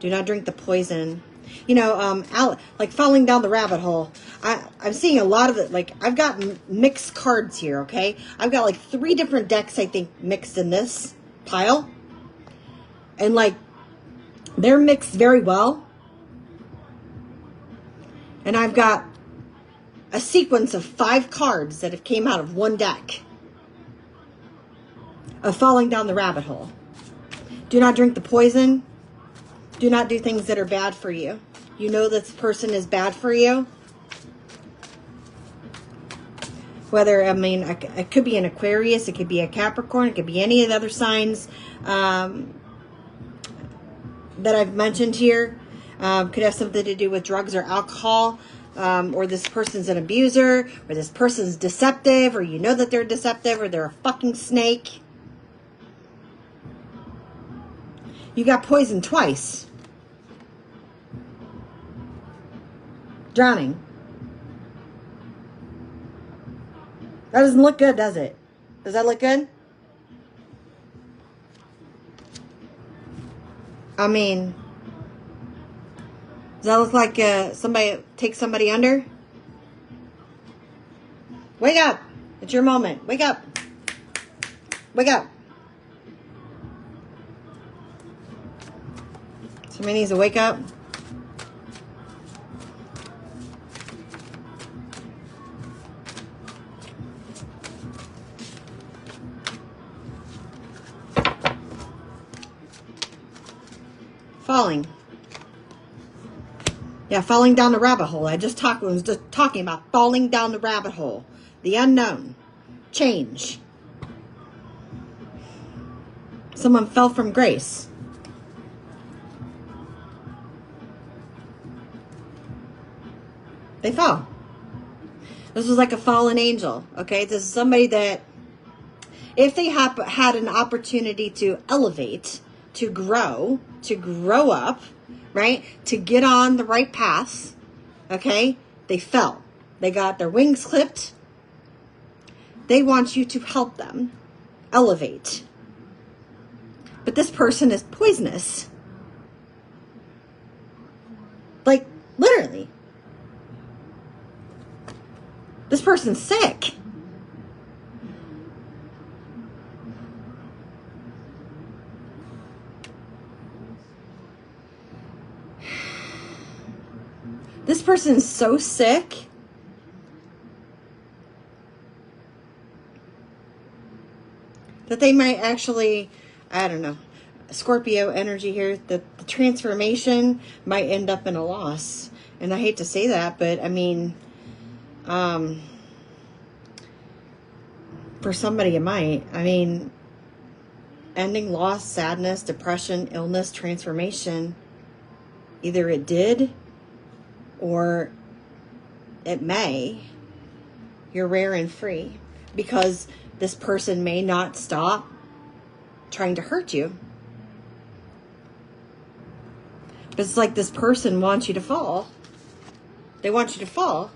Do not drink the poison. Like falling down the rabbit hole. I'm seeing a lot of it. Like I've got mixed cards here, okay? I've got like 3 different decks, I think, mixed in this pile. And like, they're mixed very well. And I've got a sequence of 5 cards that have came out of one deck of falling down the rabbit hole. Do not drink the poison. Do not do things that are bad for you. You know this person is bad for you. Whether, I mean, it could be an Aquarius, it could be a Capricorn, it could be any of the other signs that I've mentioned here. Could have something to do with drugs or alcohol, or this person's an abuser, or this person's deceptive, or you know that they're deceptive, or they're a fucking snake. You got poisoned twice. Drowning. That doesn't look good, does it? Does that look good? I mean, does that look like somebody takes somebody under? Wake up. It's your moment. Wake up. Wake up. Somebody needs to wake up. Falling. Yeah, falling down the rabbit hole. I was just talking about falling down the rabbit hole. The unknown. Change. Someone fell from grace. They fell. This was like a fallen angel. Okay, this is somebody that, if they had an opportunity to elevate, to grow up, right? To get on the right path, okay? They fell. They got their wings clipped. They want you to help them elevate. But this person is poisonous. Like, literally. This person's sick. This person is so sick that they might actually, I don't know, Scorpio energy here, the transformation might end up in a loss. And I hate to say that, but I mean, for somebody it might. I mean, ending, loss, sadness, depression, illness, transformation. Either it did or it may. You're rare and free because this person may not stop trying to hurt you. But it's like this person wants you to fall. They want you to fall.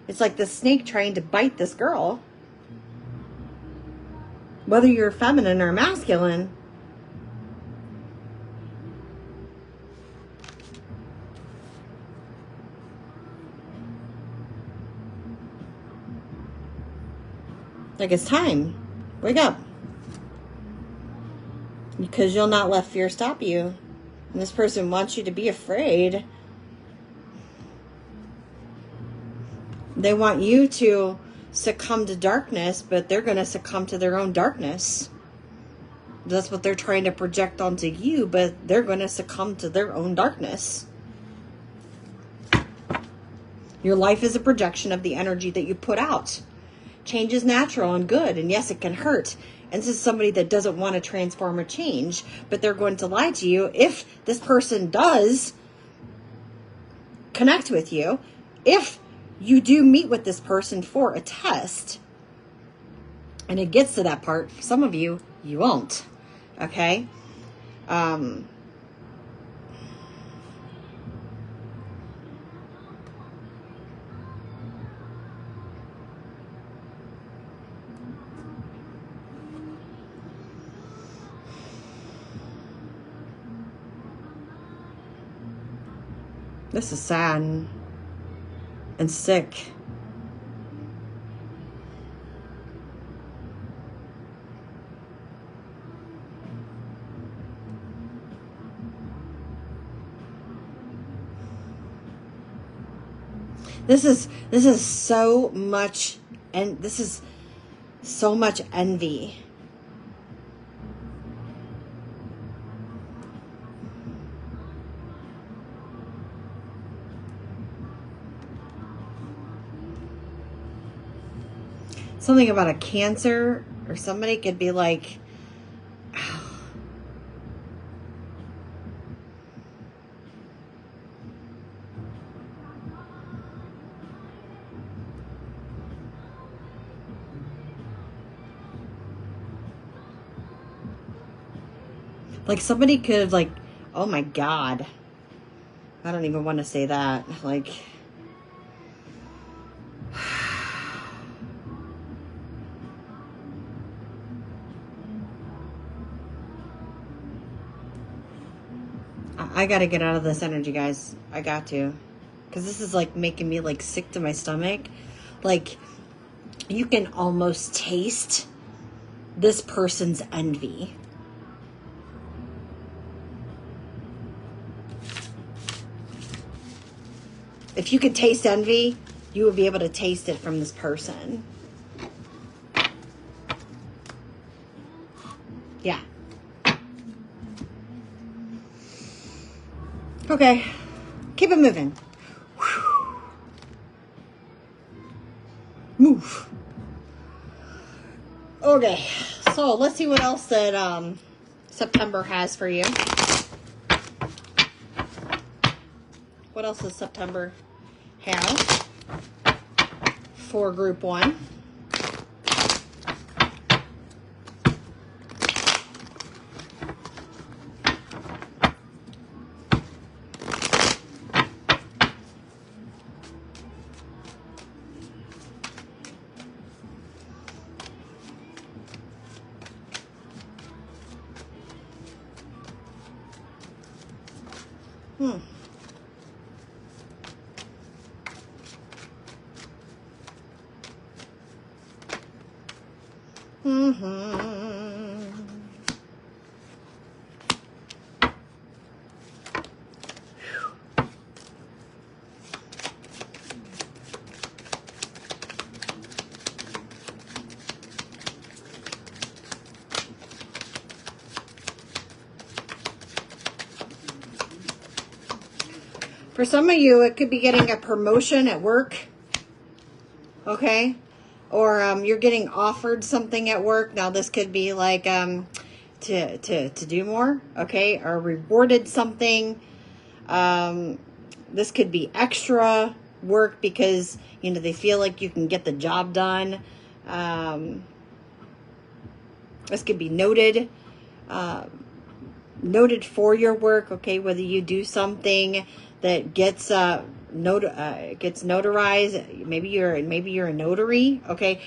It's like the snake trying to bite this girl. Whether you're feminine or masculine, like, it's time. Wake up. Because you'll not let fear stop you. And this person wants you to be afraid. They want you to succumb to darkness, but they're going to succumb to their own darkness. That's what they're trying to project onto you, but they're going to succumb to their own darkness. Your life is a projection of the energy that you put out. Change is natural and good, and yes, it can hurt. And this is somebody that doesn't want to transform or change, but they're going to lie to you. If this person does connect with you, if you do meet with this person for a test, and it gets to that part, some of you, you won't. Okay? This is sad and sick. This is so much, and this is so much envy. Something about a Cancer, or somebody could be like, like somebody could like, oh my God. I don't even want to say that. Like, I got to get out of this energy, guys. I got to. Because this is like making me like sick to my stomach. Like, you can almost taste this person's envy. If you could taste envy, you would be able to taste it from this person. Yeah. Okay. Keep it moving. Whew. Move. Okay. So let's see what else that September has for you. What else does September have for group 1? For some of you, it could be getting a promotion at work, okay? Or you're getting offered something at work. Now, this could be like to do more, okay? Or rewarded something. This could be extra work because, you know, they feel like you can get the job done. This could be noted. Noted for your work, okay? Whether you do something that gets gets notarized, maybe you're a notary, okay?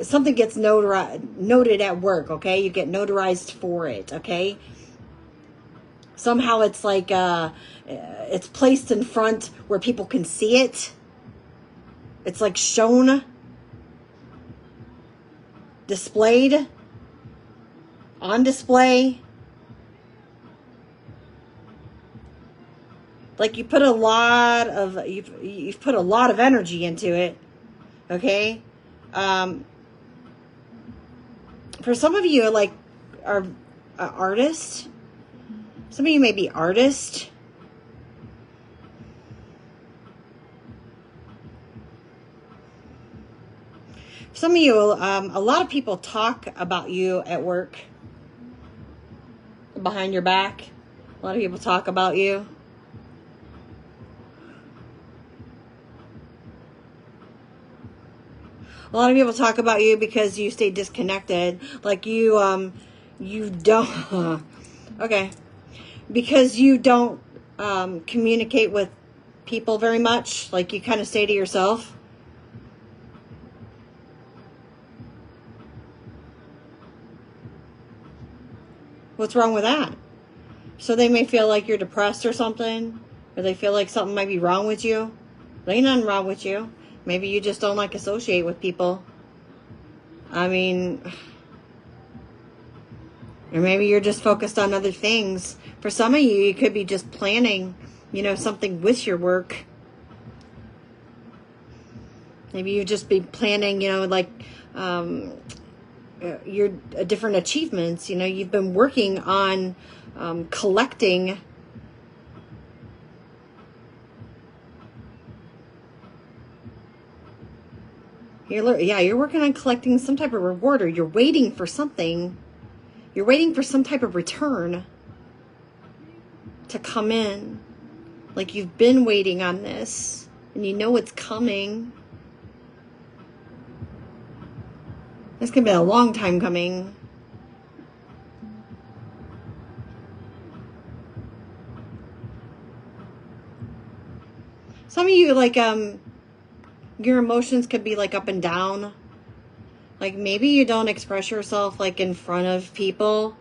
Something gets noted at work, okay? You get notarized for it, okay? Somehow it's like it's placed in front where people can see it. It's like shown, displayed, on display. Like you put a lot of you've put a lot of energy into it, okay? For some of you, like, are artists. Some of you may be artists. Some of you, a lot of people talk about you at work behind your back. A lot of people talk about you. A lot of people talk about you because you stay disconnected. Like you don't, okay. Because you don't communicate with people very much. Like you kind of stay to yourself. What's wrong with that? So they may feel like you're depressed or something. Or they feel like something might be wrong with you. There ain't nothing wrong with you. Maybe you just don't like associate with people. I mean, or maybe you're just focused on other things. For some of you, you could be just planning, you know, something with your work. Maybe you just be planning, you know, like your different achievements. You know, you've been working on collecting you're working on collecting some type of reward, or you're waiting for something. You're waiting for some type of return to come in. Like you've been waiting on this and you know it's coming. This could be a long time coming. Some of you, like, your emotions could be like up and down. Like maybe you don't express yourself like in front of people,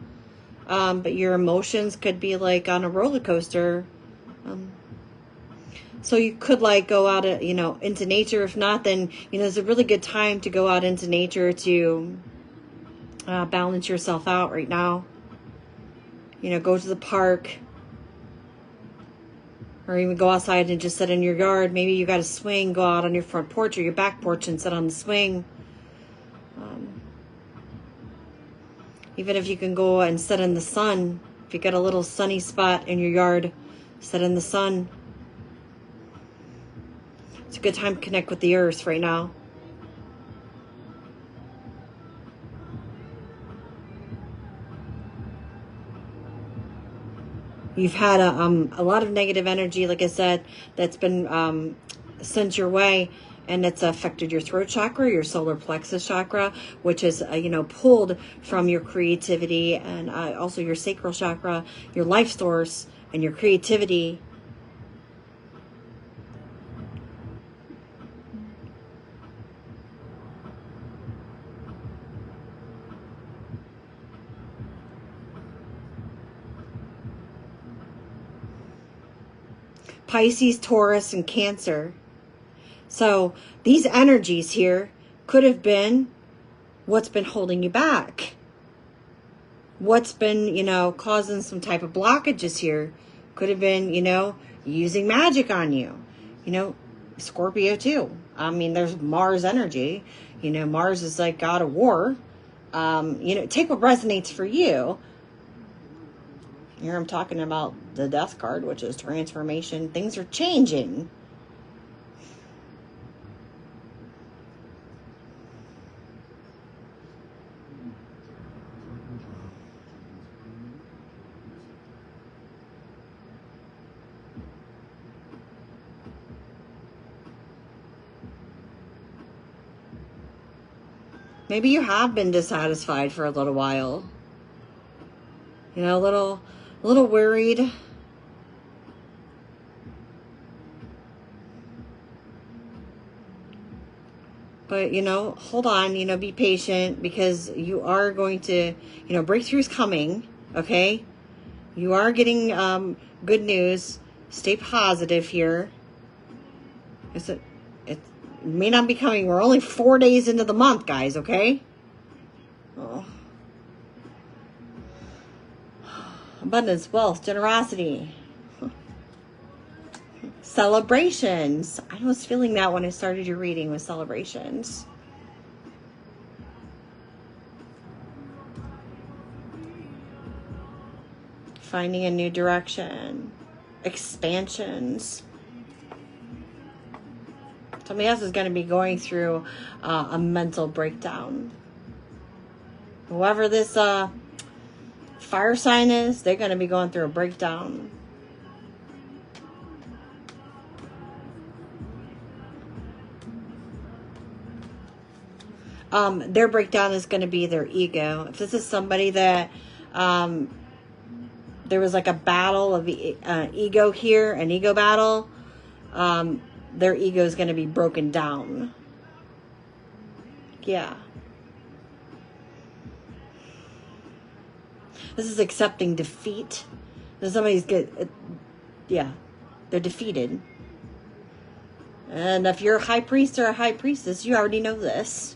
but your emotions could be like on a roller coaster. So you could like go out, you know, into nature. If not, then, you know, it's a really good time to go out into nature to balance yourself out right now. You know, go to the park, or even go outside and just sit in your yard. Maybe you got a swing, go out on your front porch or your back porch and sit on the swing. Even if you can go and sit in the sun, if you got a little sunny spot in your yard, sit in the sun. It's a good time to connect with the earth right now. You've had a lot of negative energy, like I said, that's been sent your way, and it's affected your throat chakra, your solar plexus chakra, which is, you know, pulled from your creativity, and also your sacral chakra, your life source, and your creativity. Pisces, Taurus, and Cancer. So these energies here could have been what's been holding you back. What's been, you know, causing some type of blockages here. Could have been, you know, using magic on you. You know, Scorpio too. I mean, there's Mars energy. You know, Mars is like god of war. You know, take what resonates for you. Here I'm talking about the Death card, which is transformation. Things are changing. Maybe you have been dissatisfied for a little while. You know, a little worried. But, you know, hold on, you know, be patient, because you are going to, you know, breakthroughs coming, okay? You are getting good news. Stay positive here. It may not be coming. We're only 4 days into the month, guys, okay? Oh. Abundance, wealth, generosity. Celebrations. I was feeling that when I started your reading with celebrations. Finding a new direction. Expansions. Somebody else is going to be going through a mental breakdown. Whoever this fire sign is, they're going to be going through a breakdown. Their breakdown is going to be their ego. If this is somebody that there was like a battle of ego here, an ego battle, their ego is going to be broken down. Yeah. This is accepting defeat. Somebody's good. Yeah, they're defeated. And if you're a high priest or a high priestess, you already know this.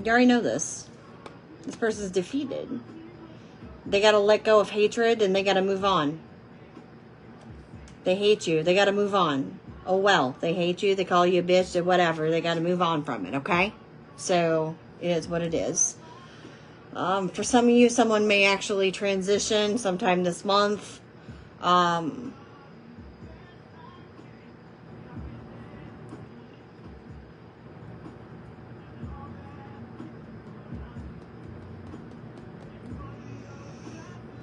You already know this. This person's defeated. They got to let go of hatred and they got to move on. They hate you. They got to move on. Oh well, they hate you, they call you a bitch, or whatever. They got to move on from it, okay? So it is what it is. For some of you, someone may actually transition sometime this month.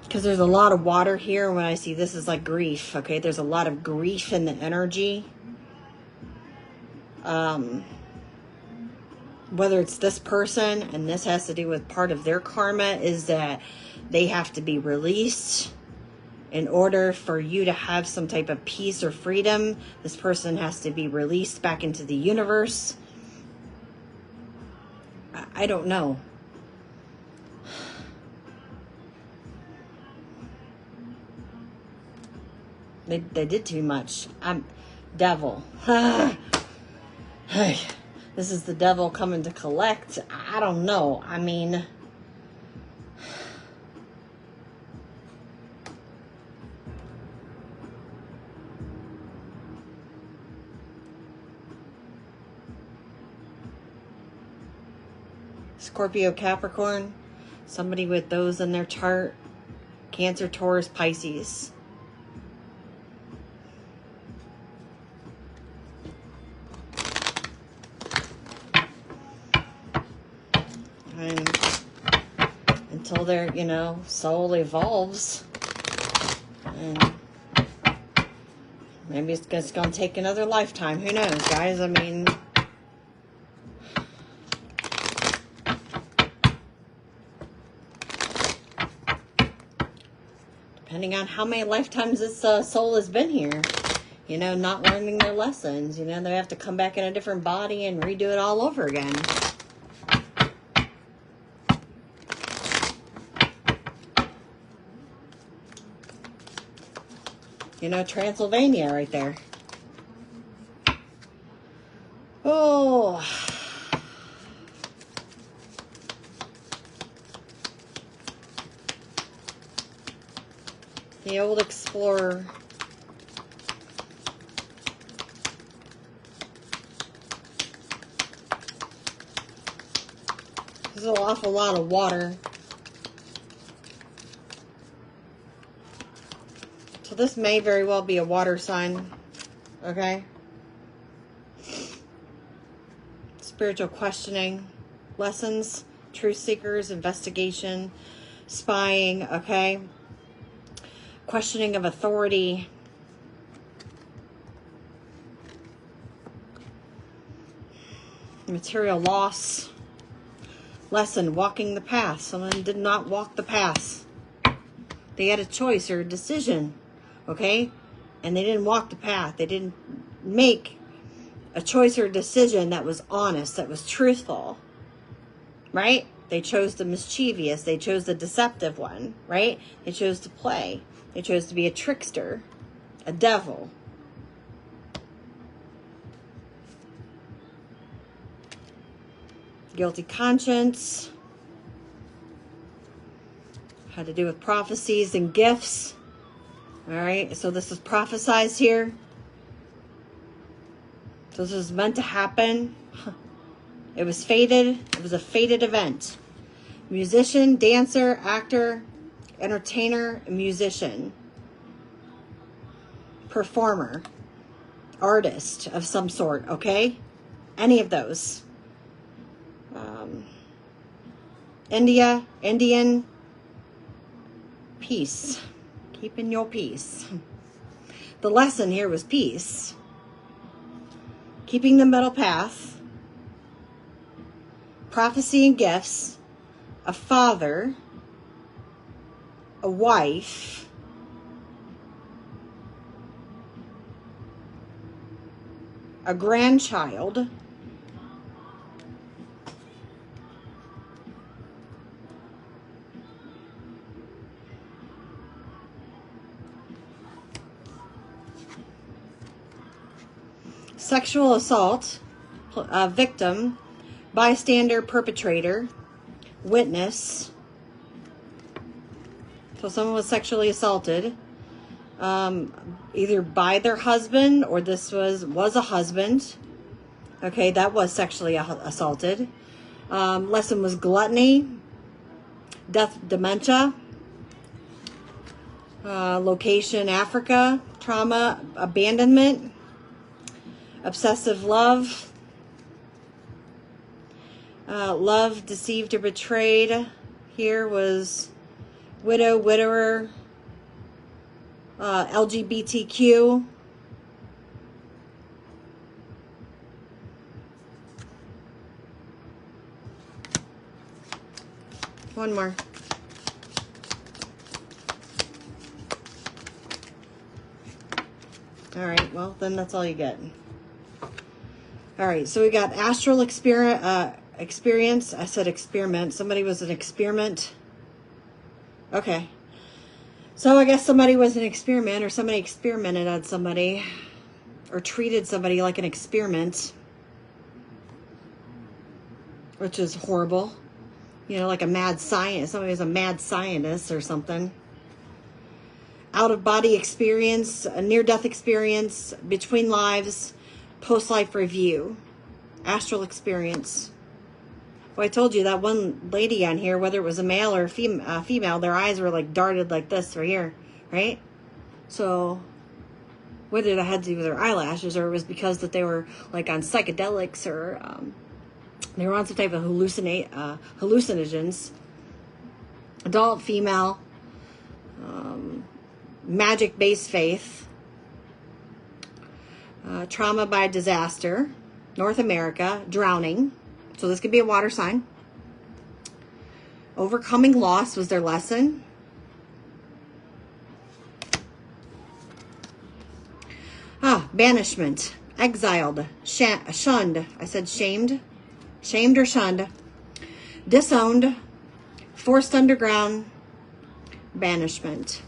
Because there's a lot of water here. When I see this is like grief, okay? There's a lot of grief in the energy. Whether it's this person, and this has to do with part of their karma, is that they have to be released in order for you to have some type of peace or freedom. This person has to be released back into the universe. I don't know. They did too much. Devil. This is the devil coming to collect. I don't know. I mean, Scorpio, Capricorn, somebody with those in their chart. Cancer, Taurus, Pisces. And until their, soul evolves, and maybe it's just going to take another lifetime. Who knows, guys? I mean, depending on how many lifetimes this soul has been here, not learning their lessons, they have to come back in a different body and redo it all over again. Transylvania right there. Oh. The old explorer. There's an awful lot of water. So this may very well be a water sign, okay? Spiritual questioning, lessons, truth seekers, investigation, spying, okay? Questioning of authority. Material loss. Lesson, walking the path. Someone did not walk the path. They had a choice or a decision. Okay? And they didn't walk the path. They didn't make a choice or a decision that was honest, that was truthful. Right? They chose the mischievous. They chose the deceptive one. Right? They chose to play. They chose to be a trickster. A devil. Guilty conscience. Had to do with prophecies and gifts. All right, so this is prophesized here. So this was meant to happen. It was fated. It was a fated event. Musician, dancer, actor, entertainer, musician, performer, artist of some sort, okay? Any of those. Indian, peace. Keeping your peace. The lesson here was peace. Keeping the middle path. Prophecy and gifts. A father. A wife. A grandchild. Sexual assault, victim, bystander, perpetrator, witness. So someone was sexually assaulted. either by their husband or this was a husband. Okay, that was sexually assaulted. Lesson was gluttony, death, dementia. Location, Africa. Trauma, abandonment, obsessive love. Love, deceived or betrayed. Here was widow, widower, LGBTQ. One more. All right, well, then that's all you get. All right, so we got astral experience. I said experiment. Somebody was an experiment. Okay. So I guess somebody was an experiment, or somebody experimented on somebody, or treated somebody like an experiment, which is horrible. You know, like a mad scientist. Somebody was a mad scientist or something. Out-of-body experience, a near-death experience, between lives, post-life review, astral experience. Well, I told you that one lady on here, whether it was a male or a female, their eyes were like darted like this right here, right? So whether that had to do with their eyelashes or it was because that they were like on psychedelics or they were on some type of hallucinogens. Adult, female, magic-based faith, trauma by disaster, North America, drowning. So this could be a water sign. Overcoming loss was their lesson. Banishment, exiled, shunned. I said shamed. Shamed or shunned. Disowned, forced underground, banishment.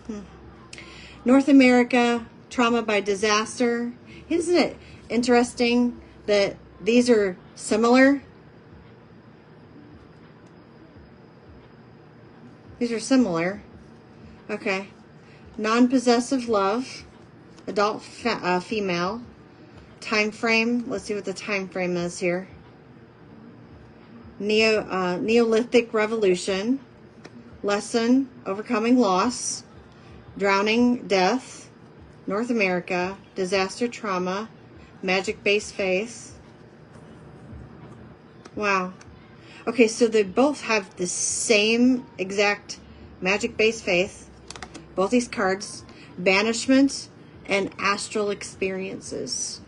North America, trauma by disaster. Isn't it interesting that these are similar? These are similar. Okay. Non-possessive love. Adult female. Time frame. Let's see what the time frame is here. Neolithic revolution. Lesson. Overcoming loss. Drowning, death. North America. Disaster, trauma. Magic-based faith. Wow. Okay, so they both have the same exact magic-based faith. Both these cards. Banishment and astral experiences.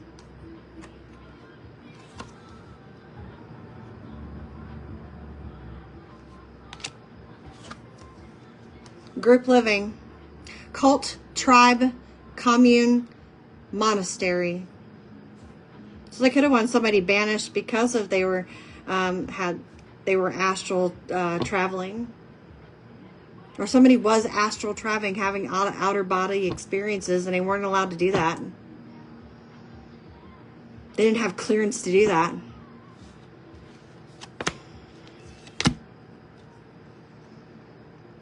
Group living. Cult, tribe, commune, monastery. So they could have wanted somebody banished because of they were astral traveling, or somebody was astral traveling, having outer body experiences, and they weren't allowed to do that. They didn't have clearance to do that.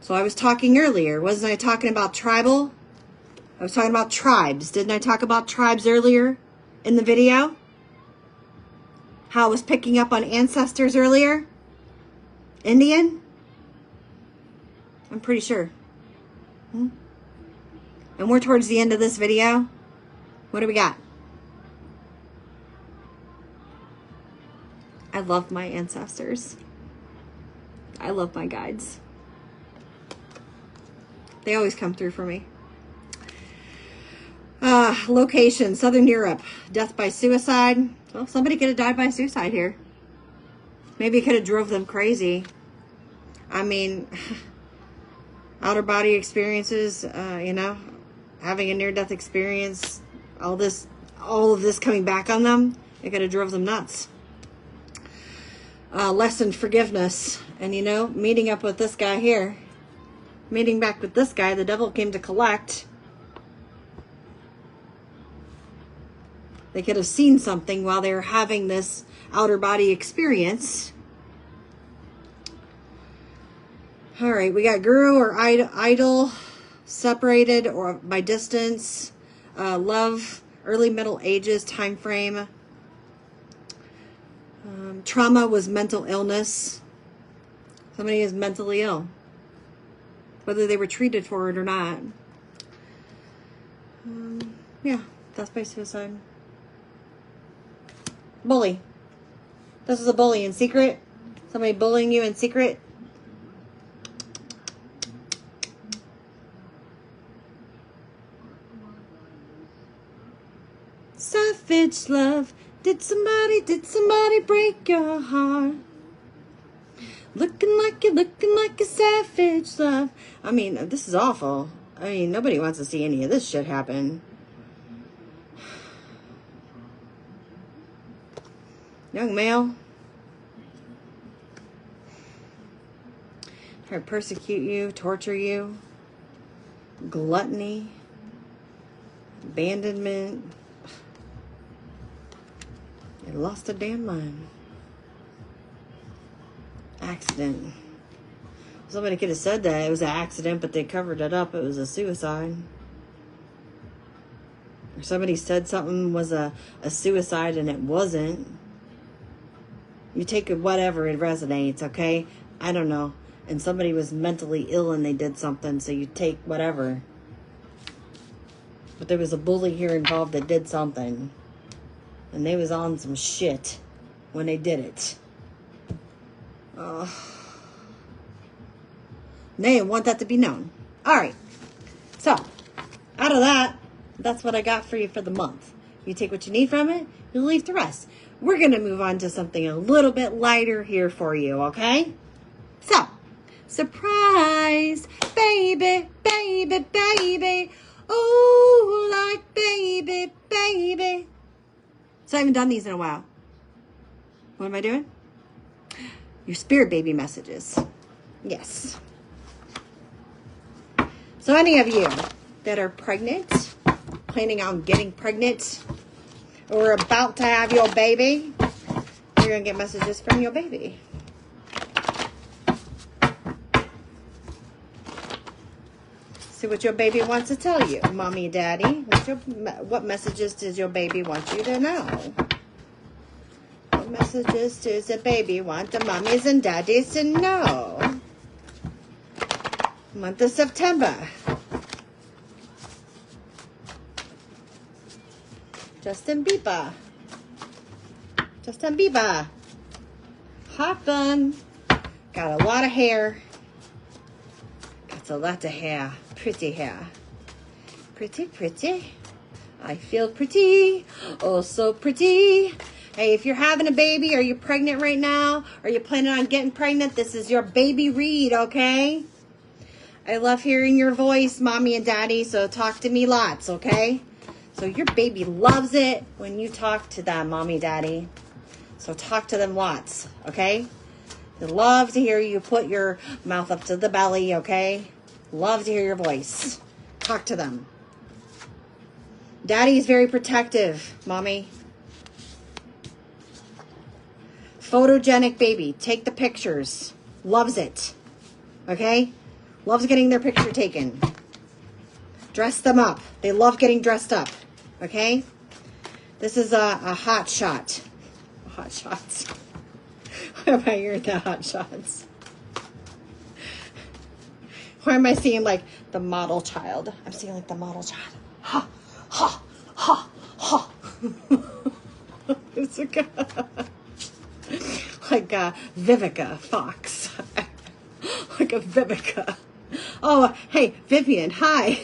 So I was talking earlier, wasn't I talking about tribal? I was talking about tribes. Didn't I talk about tribes earlier in the video? How I was picking up on ancestors earlier? Indian? I'm pretty sure. And we're towards the end of this video. What do we got? I love my ancestors. I love my guides. They always come through for me. Location, Southern Europe. Death by suicide. Well, somebody could have died by suicide here. Maybe it could have drove them crazy. I mean, outer body experiences, you know, having a near-death experience, all of this coming back on them, it could have drove them nuts. Lesson, forgiveness. And, you know, meeting up with this guy here. Meeting back with this guy, the devil came to collect. They could have seen something while they were having this outer body experience. All right, we got guru or idol, separated or by distance, love, early Middle Ages time frame. Trauma was mental illness. Somebody is mentally ill, whether they were treated for it or not. Yeah, death by suicide. Bully. This is a bully in secret. Somebody bullying you in secret. Savage love. Did somebody break your heart? Looking like a savage love. I mean, this is awful. I mean, nobody wants to see any of this shit happen. Young male. Try to persecute you, torture you. Gluttony. Abandonment. You lost a damn mind. Accident. Somebody could have said that it was an accident, but they covered it up. It was a suicide. Or somebody said something was a suicide and it wasn't. You take it whatever, it resonates, okay? I don't know. And somebody was mentally ill and they did something, so you take whatever. But there was a bully here involved that did something. And they was on some shit when they did it. They didn't want that to be known. All right. So, out of that, that's what I got for you for the month. You take what you need from it, you leave the rest. We're going to move on to something a little bit lighter here for you, okay? So, surprise, baby, baby, baby. Oh, like baby, baby. So I haven't done these in a while. What am I doing? Your spirit baby messages. Yes. So any of you that are pregnant, planning on getting pregnant, or about to have your baby, you're going to get messages from your baby. See what your baby wants to tell you, mommy, daddy. What messages does your baby want you to know? What messages does the baby want the mommies and daddies to know? Month of September. Justin Bieber. Justin Bieber. Hot bun. Got a lot of hair. Got a lot of hair. Pretty hair. Pretty, pretty. I feel pretty. Oh, so pretty. Hey, if you're having a baby or you're pregnant right now or you're planning on getting pregnant, this is your baby read, okay? I love hearing your voice, mommy and daddy, so talk to me lots, okay? So your baby loves it when you talk to them, mommy, daddy. So talk to them lots, okay? They love to hear you put your mouth up to the belly, okay? Love to hear your voice. Talk to them. Daddy is very protective, mommy. Photogenic baby. Take the pictures. Loves it. Okay? Loves getting their picture taken. Dress them up. They love getting dressed up. Okay? This is a hot shot. Hot shots. Why am I hearing the hot shots? Why am I seeing like the model child? I'm seeing like the model child. Ha, ha, ha, ha. It's like Vivica Fox. Like a Vivica. Oh, hey, Vivian, hi.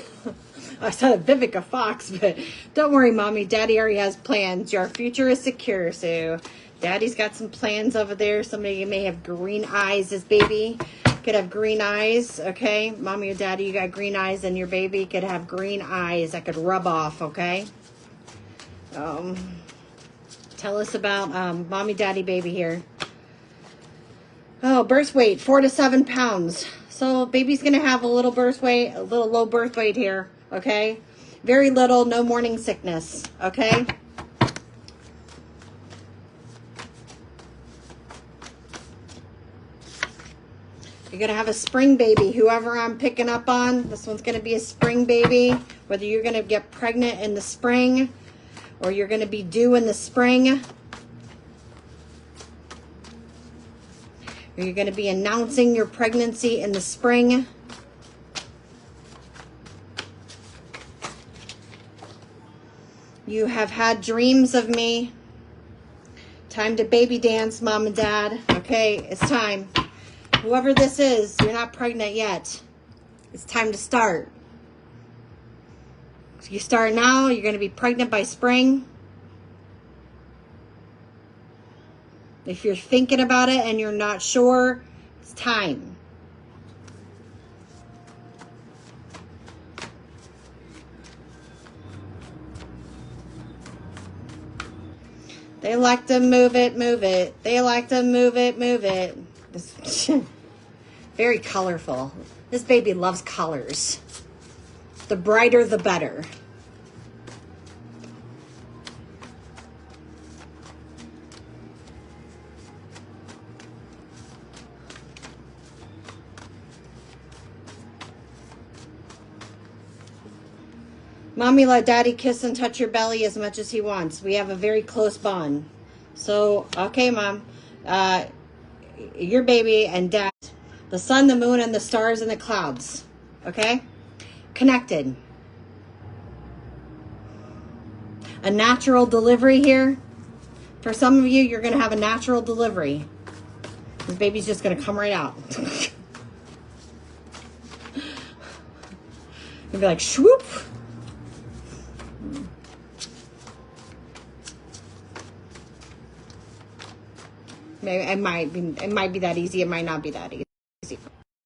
I said Vivica Fox, but don't worry, mommy. Daddy already has plans. Your future is secure, so daddy's got some plans over there. Some of you may have green eyes, this baby. Could have green eyes, okay? Mommy or daddy, you got green eyes, and your baby could have green eyes that could rub off, okay? Tell us about mommy, daddy, baby here. Oh, birth weight, 4 to 7 pounds. So baby's going to have a little birth weight, a little low birth weight here, okay? Very little, no morning sickness, okay? You're going to have a spring baby. Whoever I'm picking up on, this one's going to be a spring baby. Whether you're going to get pregnant in the spring or you're going to be due in the spring. Or you're going to be announcing your pregnancy in the spring. You have had dreams of me. Time to baby dance, mom and dad. Okay, it's time. Whoever this is, you're not pregnant yet. It's time to start. If you start now, you're going to be pregnant by spring. If you're thinking about it and you're not sure, it's time. They like to move it, move it. They like to move it, move it. Very colorful. This baby loves colors. The brighter, the better. Mommy, let daddy kiss and touch your belly as much as he wants. We have a very close bond. So, okay, mom. Your baby and dad. The sun, the moon, and the stars and the clouds. Okay? Connected. A natural delivery here. For some of you, you're going to have a natural delivery. This baby's just going to come right out. You'll be like, swoop. Maybe it might be that easy. It might not be that easy.